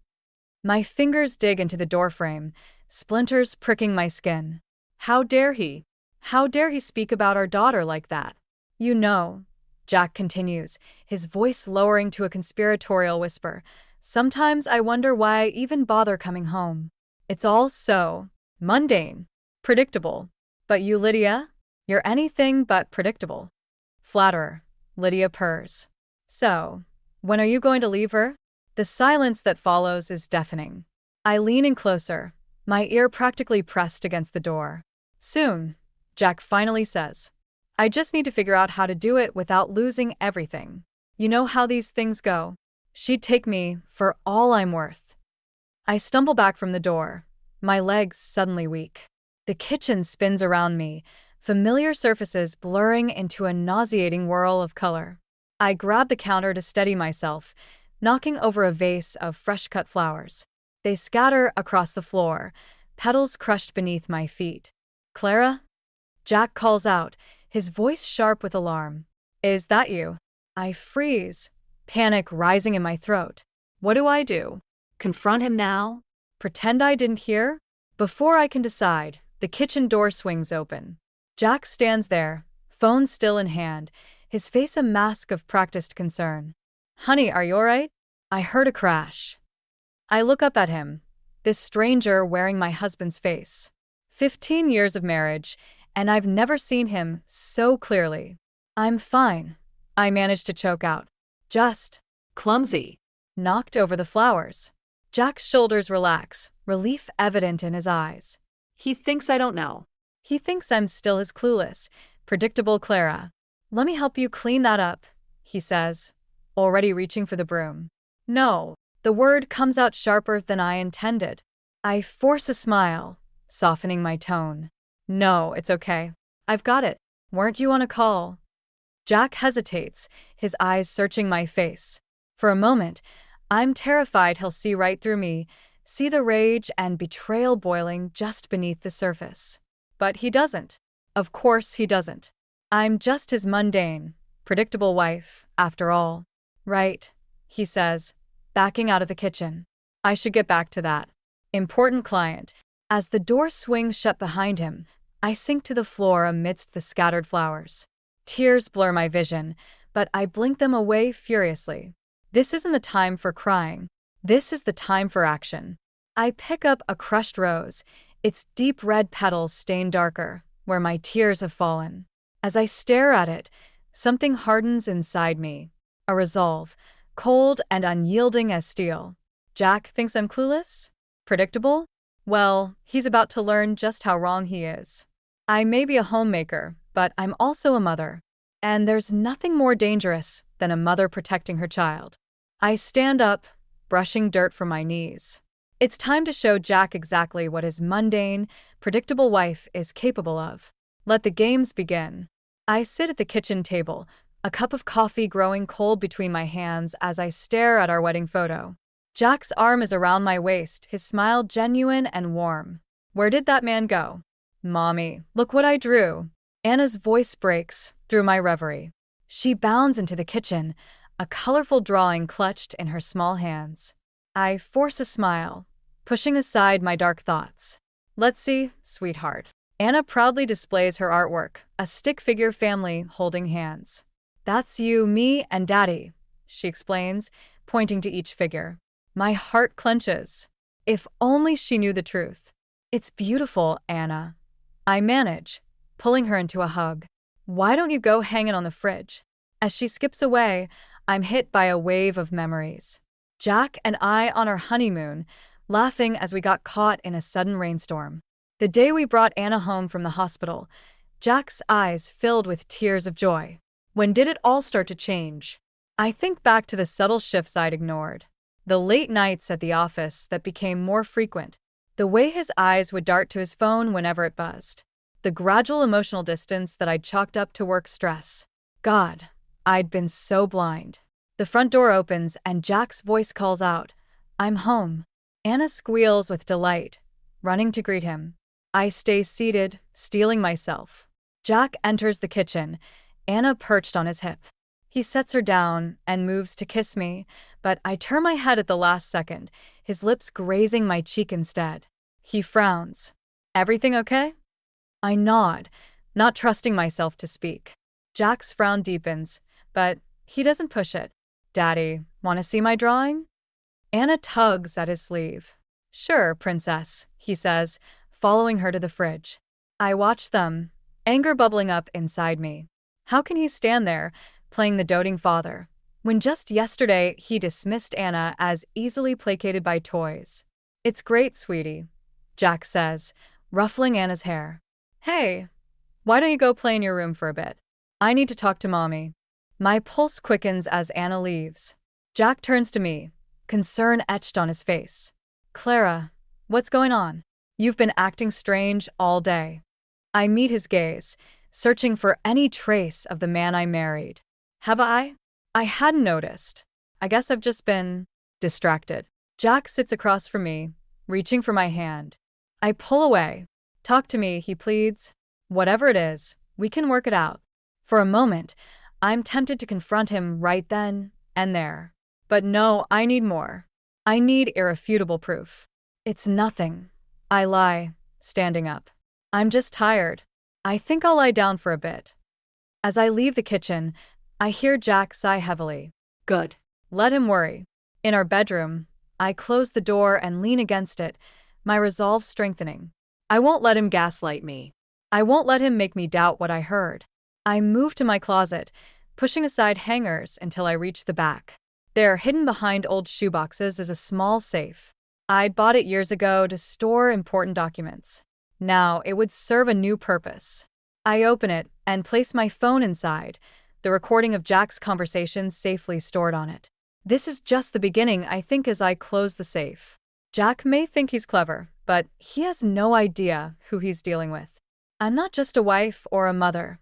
My fingers dig into the doorframe, splinters pricking my skin. How dare he? How dare he speak about our daughter like that? You know, Jack continues, his voice lowering to a conspiratorial whisper. Sometimes I wonder why I even bother coming home. It's all so mundane, predictable. But you, Lydia? You're anything but predictable. Flatterer, Lydia purrs. So, when are you going to leave her? The silence that follows is deafening. I lean in closer, my ear practically pressed against the door. Soon, Jack finally says. I just need to figure out how to do it without losing everything. You know how these things go. She'd take me for all I'm worth. I stumble back from the door, my legs suddenly weak. The kitchen spins around me, familiar surfaces blurring into a nauseating whirl of color. I grab the counter to steady myself, knocking over a vase of fresh-cut flowers. They scatter across the floor, petals crushed beneath my feet. Clara? Jack calls out, his voice sharp with alarm. Is that you? I freeze, panic rising in my throat. What do I do? Confront him now? Pretend I didn't hear? Before I can decide, the kitchen door swings open. Jack stands there, phone still in hand, his face a mask of practiced concern. Honey, are you all right? I heard a crash. I look up at him, this stranger wearing my husband's face. 15 years of marriage, and I've never seen him so clearly. I'm fine, I managed to choke out. Just Clumsy. knocked over the flowers. Jack's shoulders relax, relief evident in his eyes. He thinks I don't know. He thinks I'm still his clueless, predictable Clara. Let me help you clean that up, he says, already reaching for the broom. No, the word comes out sharper than I intended. I force a smile, softening my tone. No, it's okay. I've got it. Weren't you on a call? Jack hesitates, his eyes searching my face. For a moment, I'm terrified he'll see right through me, see the rage and betrayal boiling just beneath the surface. But he doesn't. Of course he doesn't. I'm just his mundane, predictable wife, after all. Right, he says, backing out of the kitchen. I should get back to that. Important client. As the door swings shut behind him, I sink to the floor amidst the scattered flowers. Tears blur my vision, but I blink them away furiously. This isn't the time for crying. This is the time for action. I pick up a crushed rose, its deep red petals stained darker, where my tears have fallen. As I stare at it, something hardens inside me. A resolve, cold and unyielding as steel. Jack thinks I'm clueless? Predictable? Well, he's about to learn just how wrong he is. I may be a homemaker, but I'm also a mother. And there's nothing more dangerous than a mother protecting her child. I stand up, brushing dirt from my knees. It's time to show Jack exactly what his mundane, predictable wife is capable of. Let the games begin. I sit at the kitchen table, a cup of coffee growing cold between my hands as I stare at our wedding photo. Jack's arm is around my waist, his smile genuine and warm. Where did that man go? Mommy, look what I drew. Anna's voice breaks through my reverie. She bounds into the kitchen, a colorful drawing clutched in her small hands. I force a smile, pushing aside my dark thoughts. Let's see, sweetheart. Anna proudly displays her artwork, a stick figure family holding hands. That's you, me, and Daddy, she explains, pointing to each figure. My heart clenches. If only she knew the truth. It's beautiful, Anna. I manage, pulling her into a hug. Why don't you go hang it on the fridge? As she skips away, I'm hit by a wave of memories. Jack and I on our honeymoon, laughing as we got caught in a sudden rainstorm. The day we brought Anna home from the hospital, Jack's eyes filled with tears of joy. When did it all start to change? I think back to the subtle shifts I'd ignored. The late nights at the office that became more frequent. The way his eyes would dart to his phone whenever it buzzed. The gradual emotional distance that I'd chalked up to work stress. God, I'd been so blind. The front door opens and Jack's voice calls out, I'm home. Anna squeals with delight, running to greet him. I stay seated, steeling myself. Jack enters the kitchen, Anna perched on his hip. He sets her down and moves to kiss me, but I turn my head at the last second, his lips grazing my cheek instead. He frowns. Everything okay? I nod, not trusting myself to speak. Jack's frown deepens, but he doesn't push it. Daddy, want to see my drawing? Anna tugs at his sleeve. Sure, princess, he says, following her to the fridge. I watch them, anger bubbling up inside me. How can he stand there, playing the doting father, when just yesterday he dismissed Anna as easily placated by toys? It's great, sweetie, Jack says, ruffling Anna's hair. Hey, why don't you go play in your room for a bit? I need to talk to Mommy. My pulse quickens as Anna leaves. Jack turns to me, concern etched on his face. Clara, what's going on? You've been acting strange all day. I meet his gaze, searching for any trace of the man I married. Have I? I hadn't noticed. I guess I've just been distracted. Jack sits across from me, reaching for my hand. I pull away. Talk to me, he pleads. Whatever it is, we can work it out. For a moment, I'm tempted to confront him right then and there. But no, I need more. I need irrefutable proof. It's nothing. I lie, standing up. I'm just tired. I think I'll lie down for a bit. As I leave the kitchen, I hear Jack sigh heavily. Good. Let him worry. In our bedroom, I close the door and lean against it, my resolve strengthening. I won't let him gaslight me. I won't let him make me doubt what I heard. I move to my closet, pushing aside hangers until I reach the back. There, hidden behind old shoeboxes, is a small safe. I'd bought it years ago to store important documents. Now it would serve a new purpose. I open it and place my phone inside, the recording of Jack's conversations safely stored on it. This is just the beginning, I think, as I close the safe. Jack may think he's clever, but he has no idea who he's dealing with. I'm not just a wife or a mother.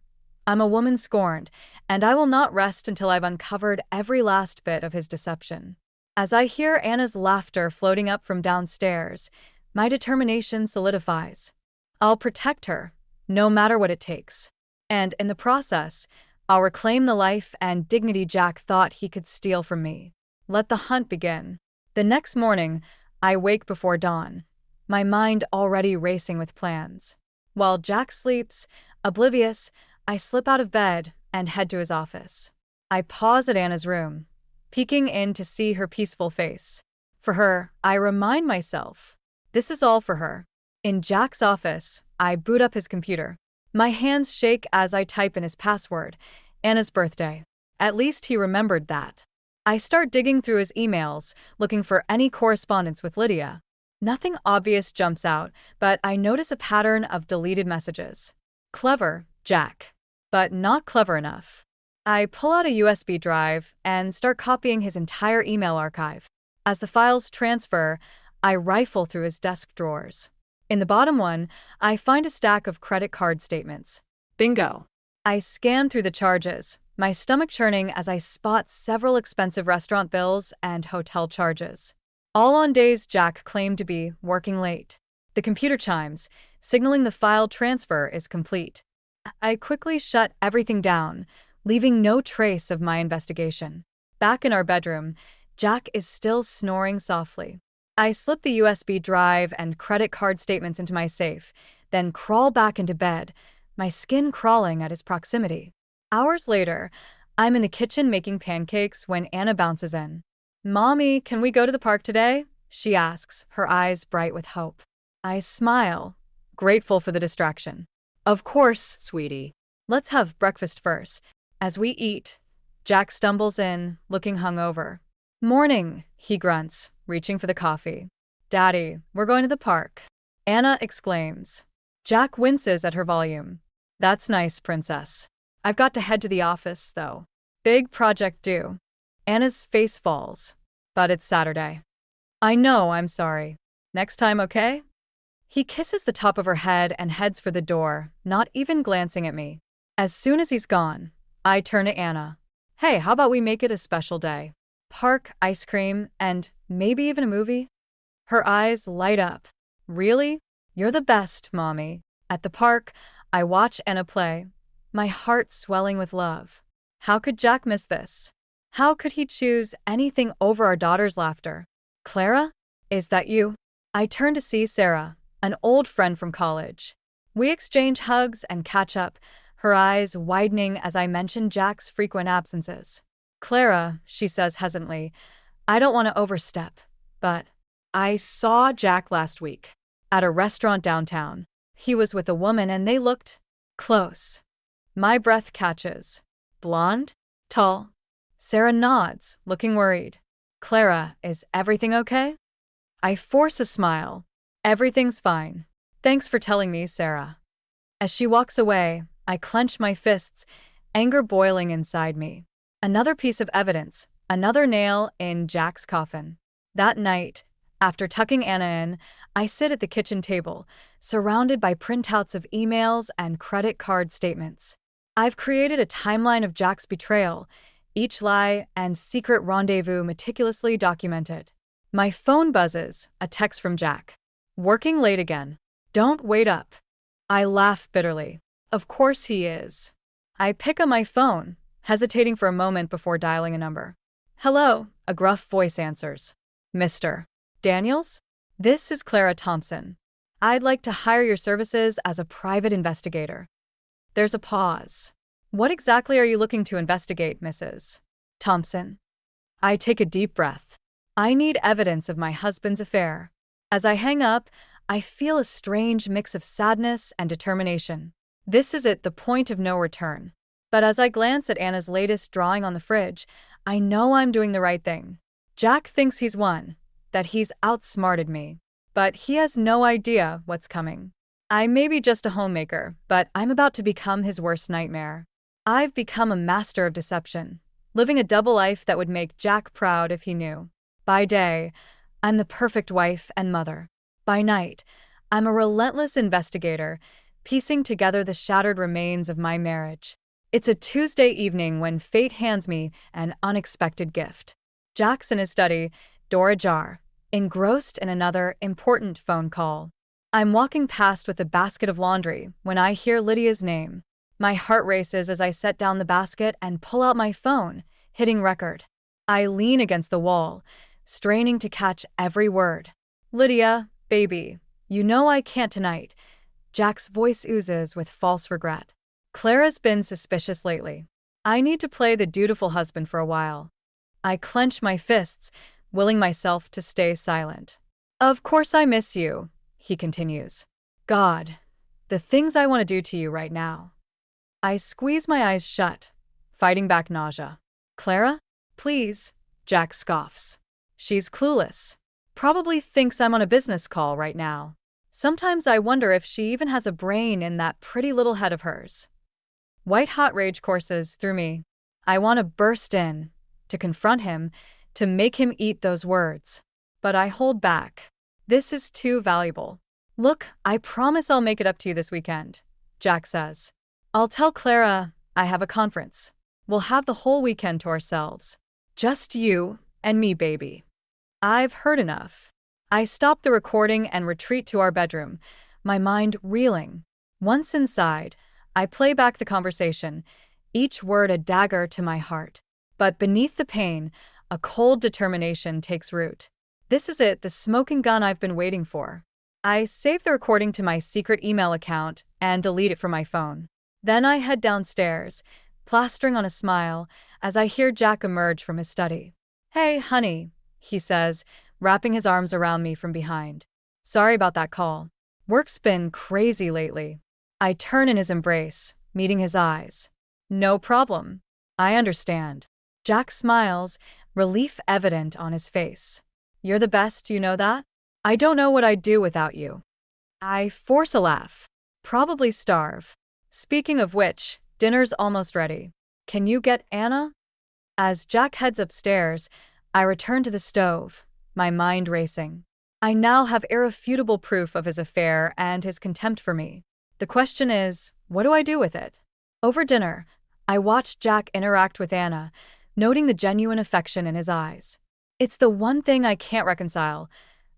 I'm a woman scorned, and I will not rest until I've uncovered every last bit of his deception. As I hear Anna's laughter floating up from downstairs, my determination solidifies. I'll protect her, no matter what it takes. And in the process, I'll reclaim the life and dignity Jack thought he could steal from me. Let the hunt begin. The next morning, I wake before dawn, my mind already racing with plans. While Jack sleeps, oblivious, I slip out of bed and head to his office. I pause at Anna's room, peeking in to see her peaceful face. For her, I remind myself, this is all for her. In Jack's office, I boot up his computer. My hands shake as I type in his password, Anna's birthday. At least he remembered that. I start digging through his emails, looking for any correspondence with Lydia. Nothing obvious jumps out, but I notice a pattern of deleted messages. Clever, Jack. But not clever enough. I pull out a USB drive and start copying his entire email archive. As the files transfer, I rifle through his desk drawers. In the bottom one, I find a stack of credit card statements. Bingo. I scan through the charges, my stomach churning as I spot several expensive restaurant bills and hotel charges. All on days Jack claimed to be working late. The computer chimes, signaling the file transfer is complete. I quickly shut everything down, leaving no trace of my investigation. Back in our bedroom, Jack is still snoring softly. I slip the USB drive and credit card statements into my safe, then crawl back into bed, my skin crawling at his proximity. Hours later, I'm in the kitchen making pancakes when Anna bounces in. Mommy, can we go to the park today? She asks, her eyes bright with hope. I smile, grateful for the distraction. Of course, sweetie. Let's have breakfast first. As we eat, Jack stumbles in, looking hungover. Morning, he grunts, reaching for the coffee. Daddy, we're going to the park. Anna exclaims. Jack winces at her volume. That's nice, princess. I've got to head to the office, though. Big project due. Anna's face falls. But it's Saturday. I know, I'm sorry. Next time, okay? He kisses the top of her head and heads for the door, not even glancing at me. As soon as he's gone, I turn to Anna. Hey, how about we make it a special day? Park, ice cream, and maybe even a movie? Her eyes light up. Really? You're the best, Mommy. At the park, I watch Anna play, my heart swelling with love. How could Jack miss this? How could he choose anything over our daughter's laughter? Clara? Is that you? I turn to see Sarah, an old friend from college. We exchange hugs and catch up, her eyes widening as I mention Jack's frequent absences. Clara, she says hesitantly, I don't want to overstep, but I saw Jack last week. at a restaurant downtown. He was with a woman and they looked close. My breath catches. Blonde? Tall? Sarah nods, looking worried. Clara, is everything okay? I force a smile. Everything's fine. Thanks for telling me, Sarah. As she walks away, I clench my fists, anger boiling inside me. Another piece of evidence, another nail in Jack's coffin. That night, after tucking Anna in, I sit at the kitchen table, surrounded by printouts of emails and credit card statements. I've created a timeline of Jack's betrayal, each lie and secret rendezvous meticulously documented. My phone buzzes, a text from Jack. Working late again. Don't wait up. I laugh bitterly. Of course he is. I pick up my phone, hesitating for a moment before dialing a number. Hello, a gruff voice answers. Mr. Daniels? This is Clara Thompson. I'd like to hire your services as a private investigator. There's a pause. What exactly are you looking to investigate, Mrs. Thompson? I take a deep breath. I need evidence of my husband's affair. As I hang up, I feel a strange mix of sadness and determination. This is at the point of no return. But as I glance at Anna's latest drawing on the fridge, I know I'm doing the right thing. Jack thinks he's won, that he's outsmarted me. But he has no idea what's coming. I may be just a homemaker, but I'm about to become his worst nightmare. I've become a master of deception, living a double life that would make Jack proud if he knew. By day, I'm the perfect wife and mother. By night, I'm a relentless investigator, piecing together the shattered remains of my marriage. It's a Tuesday evening when fate hands me an unexpected gift. Jack's in his study, door ajar, engrossed in another important phone call. I'm walking past with a basket of laundry when I hear Lydia's name. My heart races as I set down the basket and pull out my phone, hitting record. I lean against the wall, straining to catch every word. Lydia, baby, you know I can't tonight. Jack's voice oozes with false regret. Clara's been suspicious lately. I need to play the dutiful husband for a while. I clench my fists, willing myself to stay silent. Of course I miss you, he continues. God, the things I want to do to you right now. I squeeze my eyes shut, fighting back nausea. Clara? Please, Jack scoffs. She's clueless. Probably thinks I'm on a business call right now. Sometimes I wonder if she even has a brain in that pretty little head of hers. White-hot rage courses through me. I want to burst in, to confront him, to make him eat those words. But I hold back. This is too valuable. Look, I promise I'll make it up to you this weekend, Jack says. I'll tell Clara I have a conference. We'll have the whole weekend to ourselves. Just you and me, baby. I've heard enough. I stop the recording and retreat to our bedroom, my mind reeling. Once inside, I play back the conversation, each word a dagger to my heart. But beneath the pain, a cold determination takes root. This is it, the smoking gun I've been waiting for. I save the recording to my secret email account and delete it from my phone. Then I head downstairs, plastering on a smile, as I hear Jack emerge from his study. Hey, honey, he says, wrapping his arms around me from behind. Sorry about that call. Work's been crazy lately. I turn in his embrace, meeting his eyes. No problem. I understand. Jack smiles, relief evident on his face. You're the best, you know that? I don't know what I'd do without you. I force a laugh. Probably starve. Speaking of which, dinner's almost ready. Can you get Anna? As Jack heads upstairs, I return to the stove, my mind racing. I now have irrefutable proof of his affair and his contempt for me. The question is, what do I do with it? Over dinner, I watched Jack interact with Anna, noting the genuine affection in his eyes. It's the one thing I can't reconcile.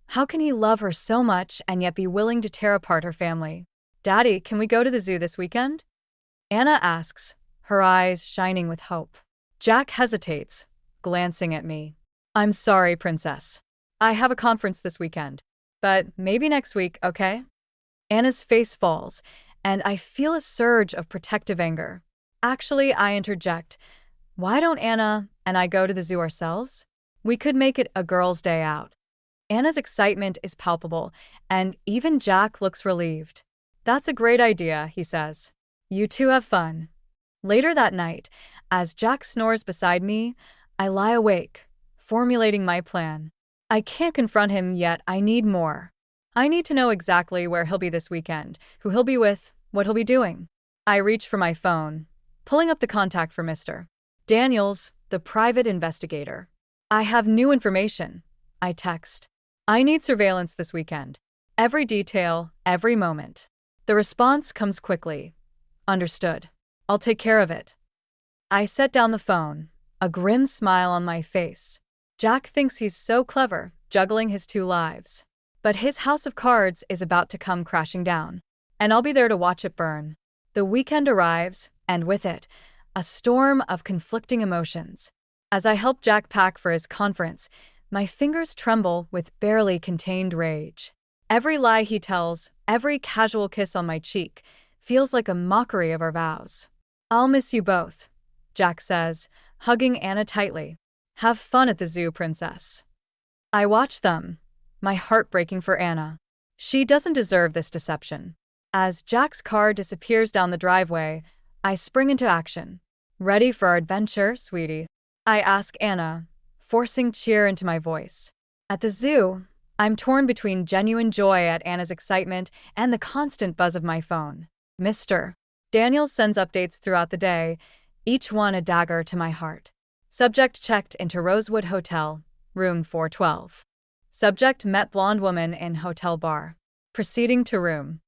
How can he love her so much and yet be willing to tear apart her family? Daddy, can we go to the zoo this weekend? Anna asks, her eyes shining with hope. Jack hesitates, glancing at me. I'm sorry, Princess. I have a conference this weekend, but maybe next week, okay? Anna's face falls, and I feel a surge of protective anger. Actually, I interject. Why don't Anna and I go to the zoo ourselves? We could make it a girls' day out. Anna's excitement is palpable, and even Jack looks relieved. That's a great idea, he says. You two have fun. Later that night, as Jack snores beside me, I lie awake, formulating my plan. I can't confront him yet, I need more. I need to know exactly where he'll be this weekend, who he'll be with, what he'll be doing. I reach for my phone, pulling up the contact for Mr. Daniels, the private investigator. I have new information, I text. I need surveillance this weekend. Every detail, every moment. The response comes quickly. Understood. I'll take care of it. I set down the phone, a grim smile on my face. Jack thinks he's so clever, juggling his two lives. But his house of cards is about to come crashing down, and I'll be there to watch it burn. The weekend arrives, and with it, a storm of conflicting emotions. As I help Jack pack for his conference, my fingers tremble with barely contained rage. Every lie he tells, every casual kiss on my cheek, feels like a mockery of our vows. I'll miss you both, Jack says, hugging Anna tightly. Have fun at the zoo, Princess. I watch them, my heart breaking for Anna. She doesn't deserve this deception. As Jack's car disappears down the driveway, I spring into action. Ready for our adventure, sweetie? I ask Anna, forcing cheer into my voice. At the zoo, I'm torn between genuine joy at Anna's excitement and the constant buzz of my phone. Mr. Daniels sends updates throughout the day, each one a dagger to my heart. Subject checked into Rosewood Hotel, room 412. Subject met blonde woman in hotel bar. Proceeding to room.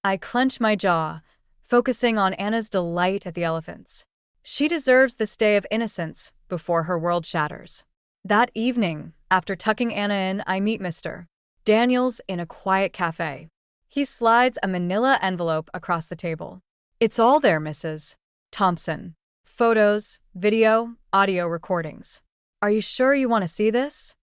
I clench my jaw, focusing on Anna's delight at the elephants. She deserves this day of innocence before her world shatters. That evening, after tucking Anna in, I meet Mr. Daniels in a quiet cafe. He slides a manila envelope across the table. It's all there, Mrs. Thompson. Photos, video, audio recordings. Are you sure you want to see this?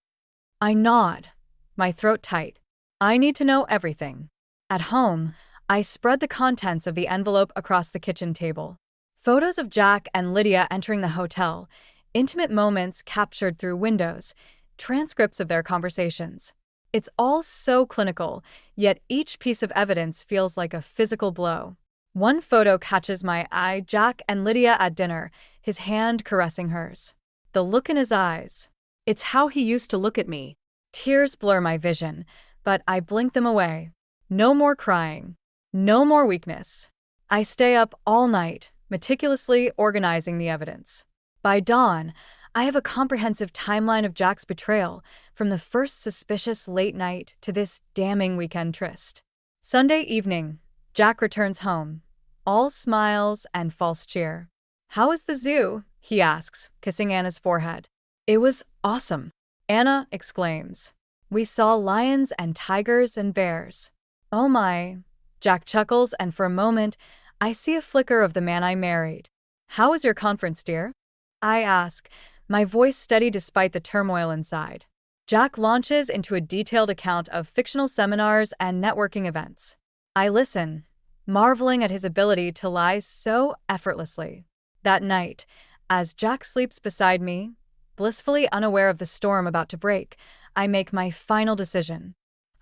I nod, my throat tight. I need to know everything. At home, I spread the contents of the envelope across the kitchen table. Photos of Jack and Lydia entering the hotel, intimate moments captured through windows, transcripts of their conversations. It's all so clinical, yet each piece of evidence feels like a physical blow. One photo catches my eye, Jack and Lydia at dinner, his hand caressing hers. The look in his eyes. It's how he used to look at me. Tears blur my vision, but I blink them away. No more crying. No more weakness. I stay up all night, meticulously organizing the evidence. By dawn, I have a comprehensive timeline of Jack's betrayal, from the first suspicious late night to this damning weekend tryst. Sunday evening, Jack returns home, all smiles and false cheer. How is the zoo? He asks, kissing Anna's forehead. It was awesome, Anna exclaims. We saw lions and tigers and bears. Oh my, Jack chuckles, and for a moment, I see a flicker of the man I married. How was your conference, dear? I ask, my voice steady despite the turmoil inside. Jack launches into a detailed account of fictional seminars and networking events. I listen, marveling at his ability to lie so effortlessly. That night, as Jack sleeps beside me, blissfully unaware of the storm about to break, I make my final decision.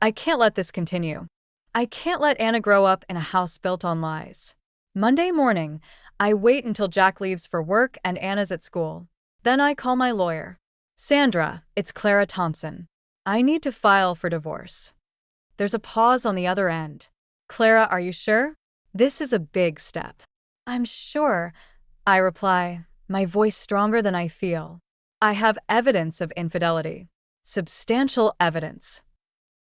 I can't let this continue. I can't let Anna grow up in a house built on lies. Monday morning, I wait until Jack leaves for work and Anna's at school. Then I call my lawyer. Sandra, it's Clara Thompson. I need to file for divorce. There's a pause on the other end. Clara, are you sure? This is a big step. I'm sure, I reply, my voice stronger than I feel. I have evidence of infidelity. Substantial evidence.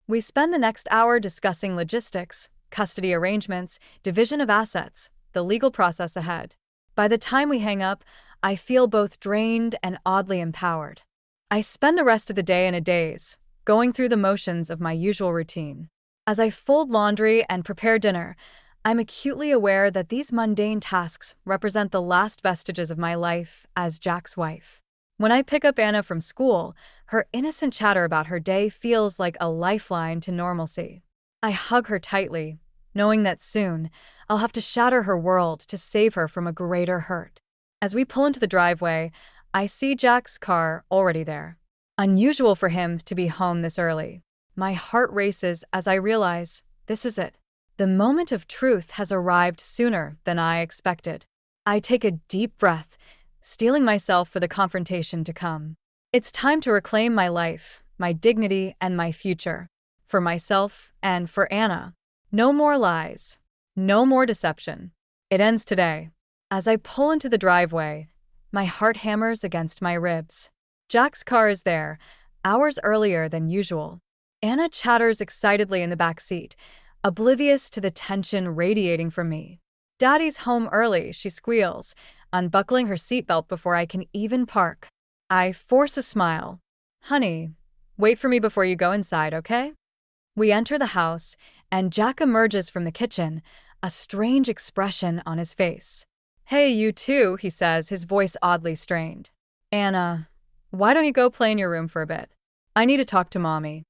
We spend the next hour discussing logistics, custody arrangements, division of assets, the legal process ahead. By the time we hang up, I feel both drained and oddly empowered. I spend the rest of the day in a daze, going through the motions of my usual routine. As I fold laundry and prepare dinner, I'm acutely aware that these mundane tasks represent the last vestiges of my life as Jack's wife. When I pick up Anna from school, her innocent chatter about her day feels like a lifeline to normalcy. I hug her tightly, knowing that soon I'll have to shatter her world to save her from a greater hurt. As we pull into the driveway, I see Jack's car already there. Unusual for him to be home this early. My heart races as I realize this is it. The moment of truth has arrived sooner than I expected. I take a deep breath, steeling myself for the confrontation to come. It's time to reclaim my life, my dignity, and my future. For myself and for Anna. No more lies. No more deception. It ends today. As I pull into the driveway, my heart hammers against my ribs. Jack's car is there, hours earlier than usual. Anna chatters excitedly in the back seat, oblivious to the tension radiating from me. "Daddy's home early," she squeals, unbuckling her seatbelt before I can even park. I force a smile. "Honey, wait for me before you go inside, okay?" We enter the house, and Jack emerges from the kitchen, a strange expression on his face. "Hey, you too," he says, his voice oddly strained. "Anna, why don't you go play in your room for a bit? I need to talk to Mommy."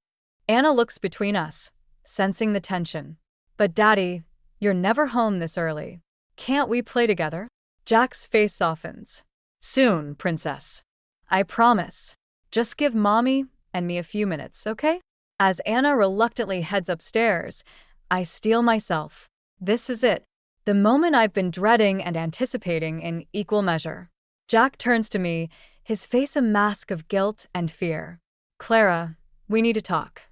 Anna looks between us, sensing the tension. "But Daddy, you're never home this early. Can't we play together?" Jack's face softens. "Soon, Princess. I promise. Just give Mommy and me a few minutes, okay?" As Anna reluctantly heads upstairs, I steel myself. This is it. The moment I've been dreading and anticipating in equal measure. Jack turns to me, his face a mask of guilt and fear. "Clara, we need to talk."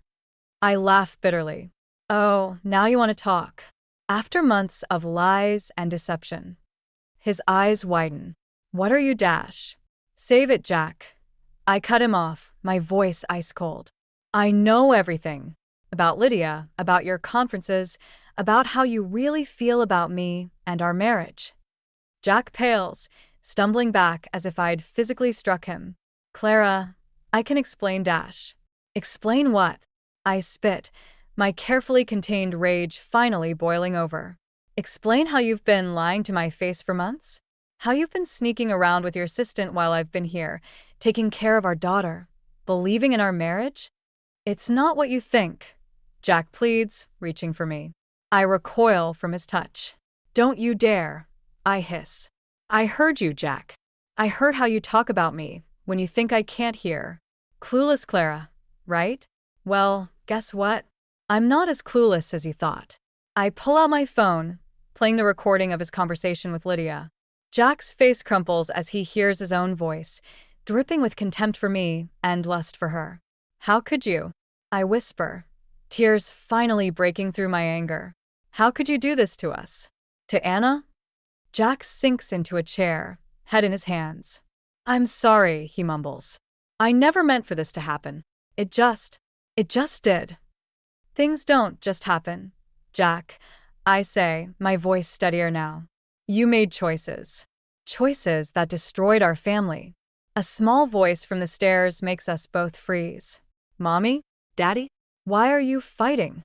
I laugh bitterly. "Oh, now you want to talk." After months of lies and deception. His eyes widen. "What are you, Dash?" "Save it, Jack." I cut him off, my voice ice cold. "I know everything. About Lydia, about your conferences, about how you really feel about me and our marriage." Jack pales, stumbling back as if I'd physically struck him. "Clara, I can explain, Dash." "Explain what?" I spit, my carefully contained rage finally boiling over. "Explain how you've been lying to my face for months? How you've been sneaking around with your assistant while I've been here, taking care of our daughter, believing in our marriage?" "It's not what you think," Jack pleads, reaching for me. I recoil from his touch. "Don't you dare," I hiss. "I heard you, Jack. I heard how you talk about me when you think I can't hear. Clueless Clara, right? Well, guess what? I'm not as clueless as you thought." I pull out my phone, playing the recording of his conversation with Lydia. Jack's face crumples as he hears his own voice, dripping with contempt for me and lust for her. "How could you?" I whisper, tears finally breaking through my anger. "How could you do this to us?" "To Anna?" Jack sinks into a chair, head in his hands. "I'm sorry," he mumbles. "I never meant for this to happen. It just did." "Things don't just happen, Jack," I say, my voice steadier now. "You made choices. Choices that destroyed our family." A small voice from the stairs makes us both freeze. "Mommy? Daddy? Why are you fighting?"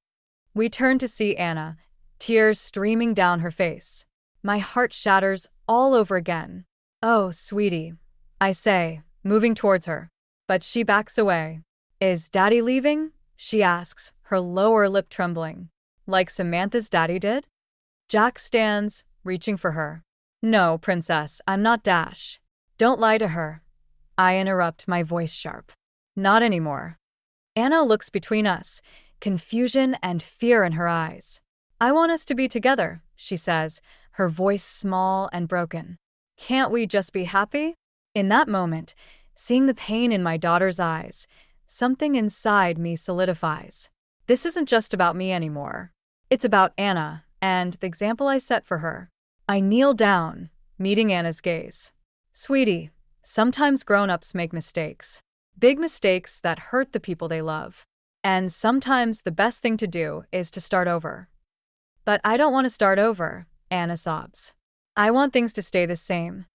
We turn to see Anna, tears streaming down her face. My heart shatters all over again. "Oh, sweetie," I say, moving towards her. But she backs away. "Is Daddy leaving?" she asks, her lower lip trembling. "Like Samantha's daddy did?" Jack stands, reaching for her. "No, Princess, I'm not Dash." "Don't lie to her." I interrupt, my voice sharp. "Not anymore." Anna looks between us, confusion and fear in her eyes. "I want us to be together," she says, her voice small and broken. "Can't we just be happy?" In that moment, seeing the pain in my daughter's eyes, something inside me solidifies. This isn't just about me anymore. It's about Anna and the example I set for her. I kneel down, meeting Anna's gaze. "Sweetie, sometimes grown-ups make mistakes. Big mistakes that hurt the people they love. And sometimes the best thing to do is to start over." "But I don't want to start over," Anna sobs. "I want things to stay the same."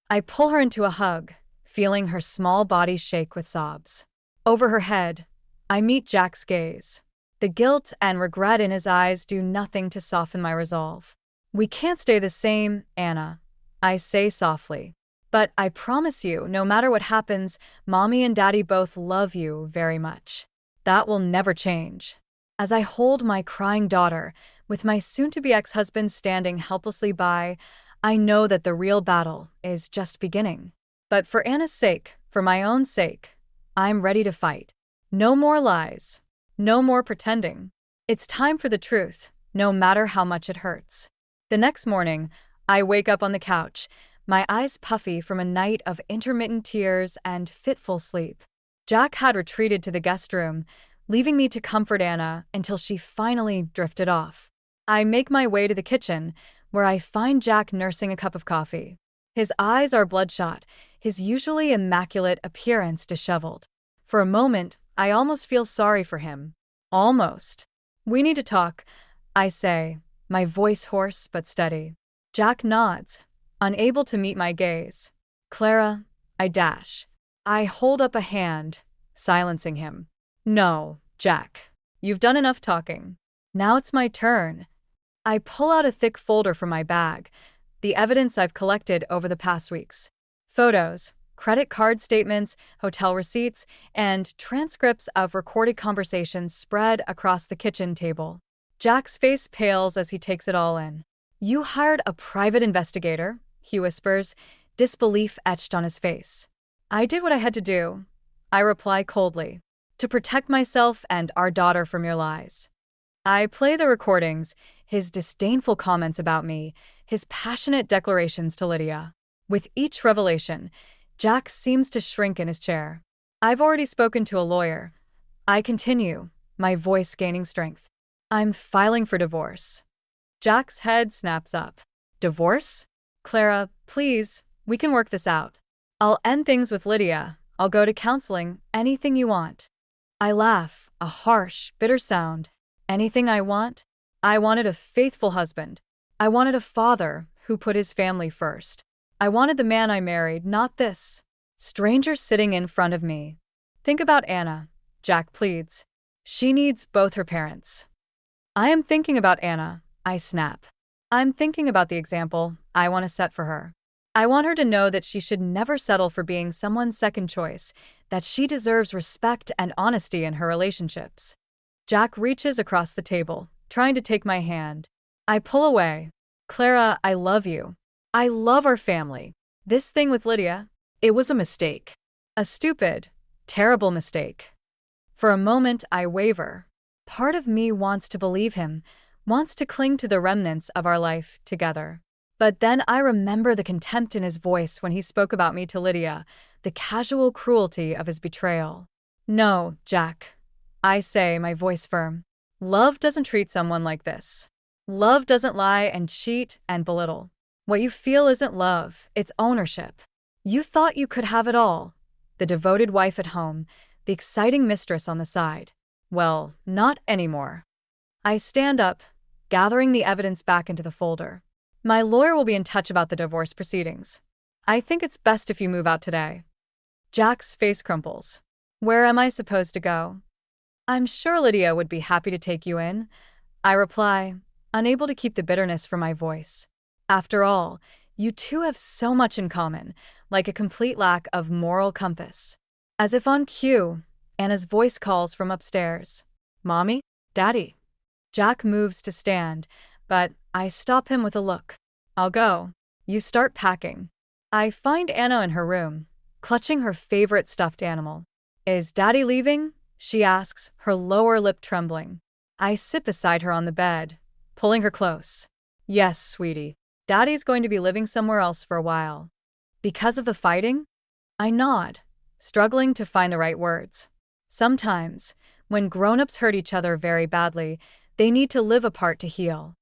I pull her into a hug, feeling her small body shake with sobs. Over her head, I meet Jack's gaze. The guilt and regret in his eyes do nothing to soften my resolve. We can't stay the same, Anna, I say softly. But I promise you, no matter what happens, Mommy and Daddy both love you very much. That will never change. As I hold my crying daughter, with my soon-to-be ex-husband standing helplessly by, I know that the real battle is just beginning. But for Anna's sake, for my own sake, I'm ready to fight. No more lies. No more pretending. It's time for the truth, no matter how much it hurts. The next morning, I wake up on the couch, my eyes puffy from a night of intermittent tears and fitful sleep. Jack had retreated to the guest room, leaving me to comfort Anna until she finally drifted off. I make my way to the kitchen, where I find Jack nursing a cup of coffee. His eyes are bloodshot, his usually immaculate appearance disheveled. For a moment, I almost feel sorry for him. Almost. We need to talk, I say, my voice hoarse but steady. Jack nods, unable to meet my gaze. Clara, I dash. I hold up a hand, silencing him. No, Jack. You've done enough talking. Now it's my turn. I pull out a thick folder from my bag, the evidence I've collected over the past weeks. Photos, credit card statements, hotel receipts, and transcripts of recorded conversations spread across the kitchen table. Jack's face pales as he takes it all in. You hired a private investigator, he whispers, disbelief etched on his face. I did what I had to do, I reply coldly, to protect myself and our daughter from your lies. I play the recordings, his disdainful comments about me, his passionate declarations to Lydia. With each revelation, Jack seems to shrink in his chair. I've already spoken to a lawyer. I continue, my voice gaining strength. I'm filing for divorce. Jack's head snaps up. Divorce? Clara, please, we can work this out. I'll end things with Lydia. I'll go to counseling, anything you want. I laugh, a harsh, bitter sound. Anything I want? I wanted a faithful husband. I wanted a father who put his family first. I wanted the man I married, not this stranger sitting in front of me. Think about Anna, Jack pleads. She needs both her parents. I am thinking about Anna, I snap. I'm thinking about the example I want to set for her. I want her to know that she should never settle for being someone's second choice, that she deserves respect and honesty in her relationships. Jack reaches across the table, trying to take my hand. I pull away. Clara, I love you. I love our family. This thing with Lydia, it was a mistake. A stupid, terrible mistake. For a moment, I waver. Part of me wants to believe him, wants to cling to the remnants of our life together. But then I remember the contempt in his voice when he spoke about me to Lydia, the casual cruelty of his betrayal. No, Jack, I say, my voice firm. Love doesn't treat someone like this. Love doesn't lie and cheat and belittle. What you feel isn't love, it's ownership. You thought you could have it all. The devoted wife at home, the exciting mistress on the side. Well, not anymore. I stand up, gathering the evidence back into the folder. My lawyer will be in touch about the divorce proceedings. I think it's best if you move out today. Jack's face crumples. Where am I supposed to go? I'm sure Lydia would be happy to take you in, I reply, unable to keep the bitterness from my voice. After all, you two have so much in common, like a complete lack of moral compass. As if on cue, Anna's voice calls from upstairs. Mommy? Daddy? Jack moves to stand, but I stop him with a look. I'll go. You start packing. I find Anna in her room, clutching her favorite stuffed animal. Is Daddy leaving? She asks, her lower lip trembling. I sit beside her on the bed, pulling her close. Yes, sweetie. Daddy's going to be living somewhere else for a while. Because of the fighting? I nod, struggling to find the right words. Sometimes, when grown-ups hurt each other very badly, they need to live apart to heal.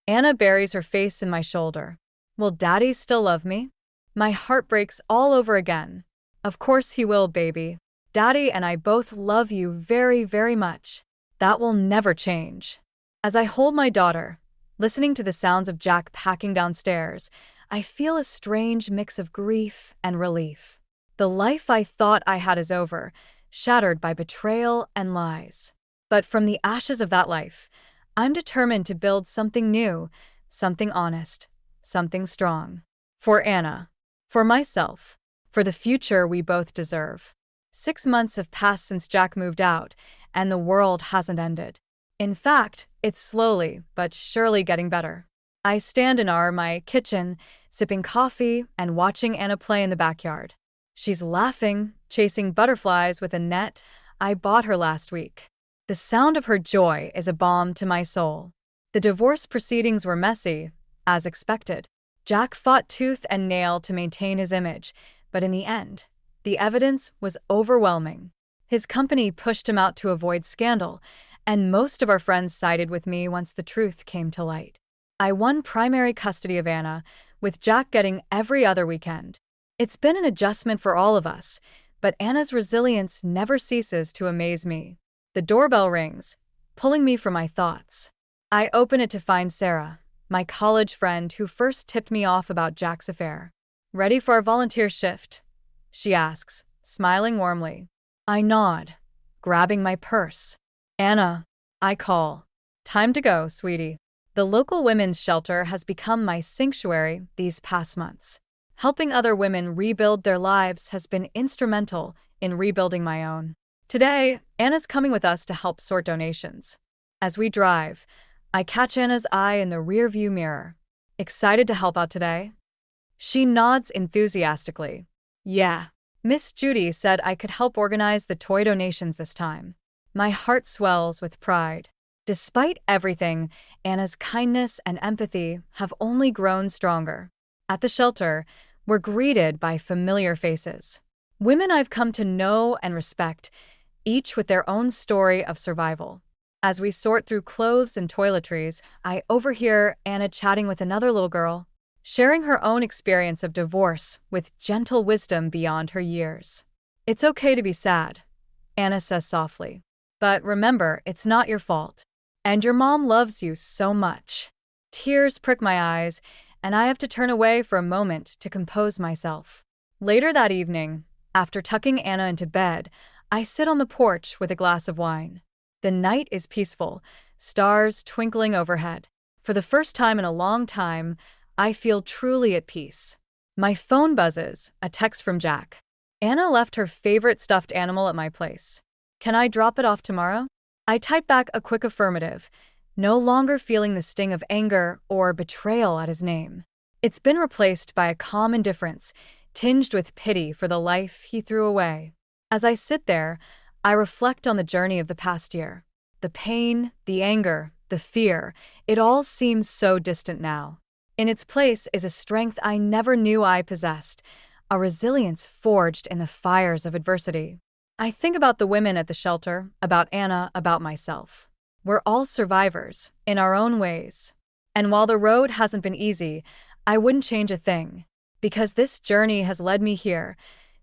Anna buries her face in my shoulder. Will Daddy still love me? My heart breaks all over again. Of course he will, baby. Daddy and I both love you very, very much. That will never change. As I hold my daughter, listening to the sounds of Jack packing downstairs, I feel a strange mix of grief and relief. The life I thought I had is over, shattered by betrayal and lies. But from the ashes of that life, I'm determined to build something new, something honest, something strong. For Anna, for myself, for the future we both deserve. 6 months have passed since Jack moved out, and the world hasn't ended. In fact, it's slowly but surely getting better. I stand in my kitchen, sipping coffee and watching Anna play in the backyard. She's laughing, chasing butterflies with a net I bought her last week. The sound of her joy is a balm to my soul. The divorce proceedings were messy, as expected. Jack fought tooth and nail to maintain his image, but in the end, the evidence was overwhelming. His company pushed him out to avoid scandal, and most of our friends sided with me once the truth came to light. I won primary custody of Anna, with Jack getting every other weekend. It's been an adjustment for all of us, but Anna's resilience never ceases to amaze me. The doorbell rings, pulling me from my thoughts. I open it to find Sarah, my college friend who first tipped me off about Jack's affair. "Ready for our volunteer shift?" she asks, smiling warmly. I nod, grabbing my purse. "Anna," I call. "Time to go, sweetie." The local women's shelter has become my sanctuary these past months. Helping other women rebuild their lives has been instrumental in rebuilding my own. Today, Anna's coming with us to help sort donations. As we drive, I catch Anna's eye in the rearview mirror. "Excited to help out today?" She nods enthusiastically. "Yeah. Miss Judy said I could help organize the toy donations this time." My heart swells with pride. Despite everything, Anna's kindness and empathy have only grown stronger. At the shelter, we're greeted by familiar faces. Women I've come to know and respect, each with their own story of survival. As we sort through clothes and toiletries, I overhear Anna chatting with another little girl, sharing her own experience of divorce with gentle wisdom beyond her years. "It's okay to be sad," Anna says softly. "But remember, it's not your fault. And your mom loves you so much." Tears prick my eyes, and I have to turn away for a moment to compose myself. Later that evening, after tucking Anna into bed, I sit on the porch with a glass of wine. The night is peaceful, stars twinkling overhead. For the first time in a long time, I feel truly at peace. My phone buzzes, a text from Jack. "Anna left her favorite stuffed animal at my place. Can I drop it off tomorrow?" I type back a quick affirmative, no longer feeling the sting of anger or betrayal at his name. It's been replaced by a calm indifference, tinged with pity for the life he threw away. As I sit there, I reflect on the journey of the past year. The pain, the anger, the fear, it all seems so distant now. In its place is a strength I never knew I possessed, a resilience forged in the fires of adversity. I think about the women at the shelter, about Anna, about myself. We're all survivors, in our own ways. And while the road hasn't been easy, I wouldn't change a thing, because this journey has led me here,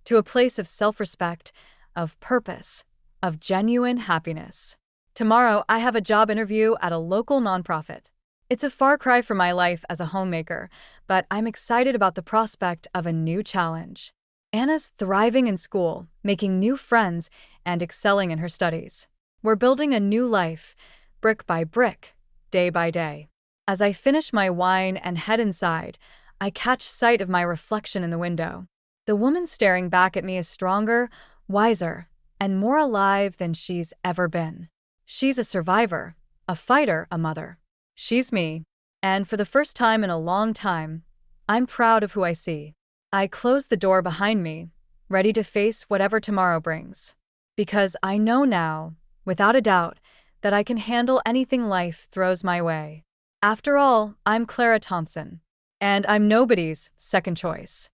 to a place of self-respect, of purpose, of genuine happiness. Tomorrow, I have a job interview at a local nonprofit. It's a far cry from my life as a homemaker, but I'm excited about the prospect of a new challenge. Anna's thriving in school, making new friends, and excelling in her studies. We're building a new life, brick by brick, day by day. As I finish my wine and head inside, I catch sight of my reflection in the window. The woman staring back at me is stronger, wiser, and more alive than she's ever been. She's a survivor, a fighter, a mother. She's me, and for the first time in a long time, I'm proud of who I see. I close the door behind me, ready to face whatever tomorrow brings. Because I know now, without a doubt, that I can handle anything life throws my way. After all, I'm Clara Thompson, and I'm nobody's second choice.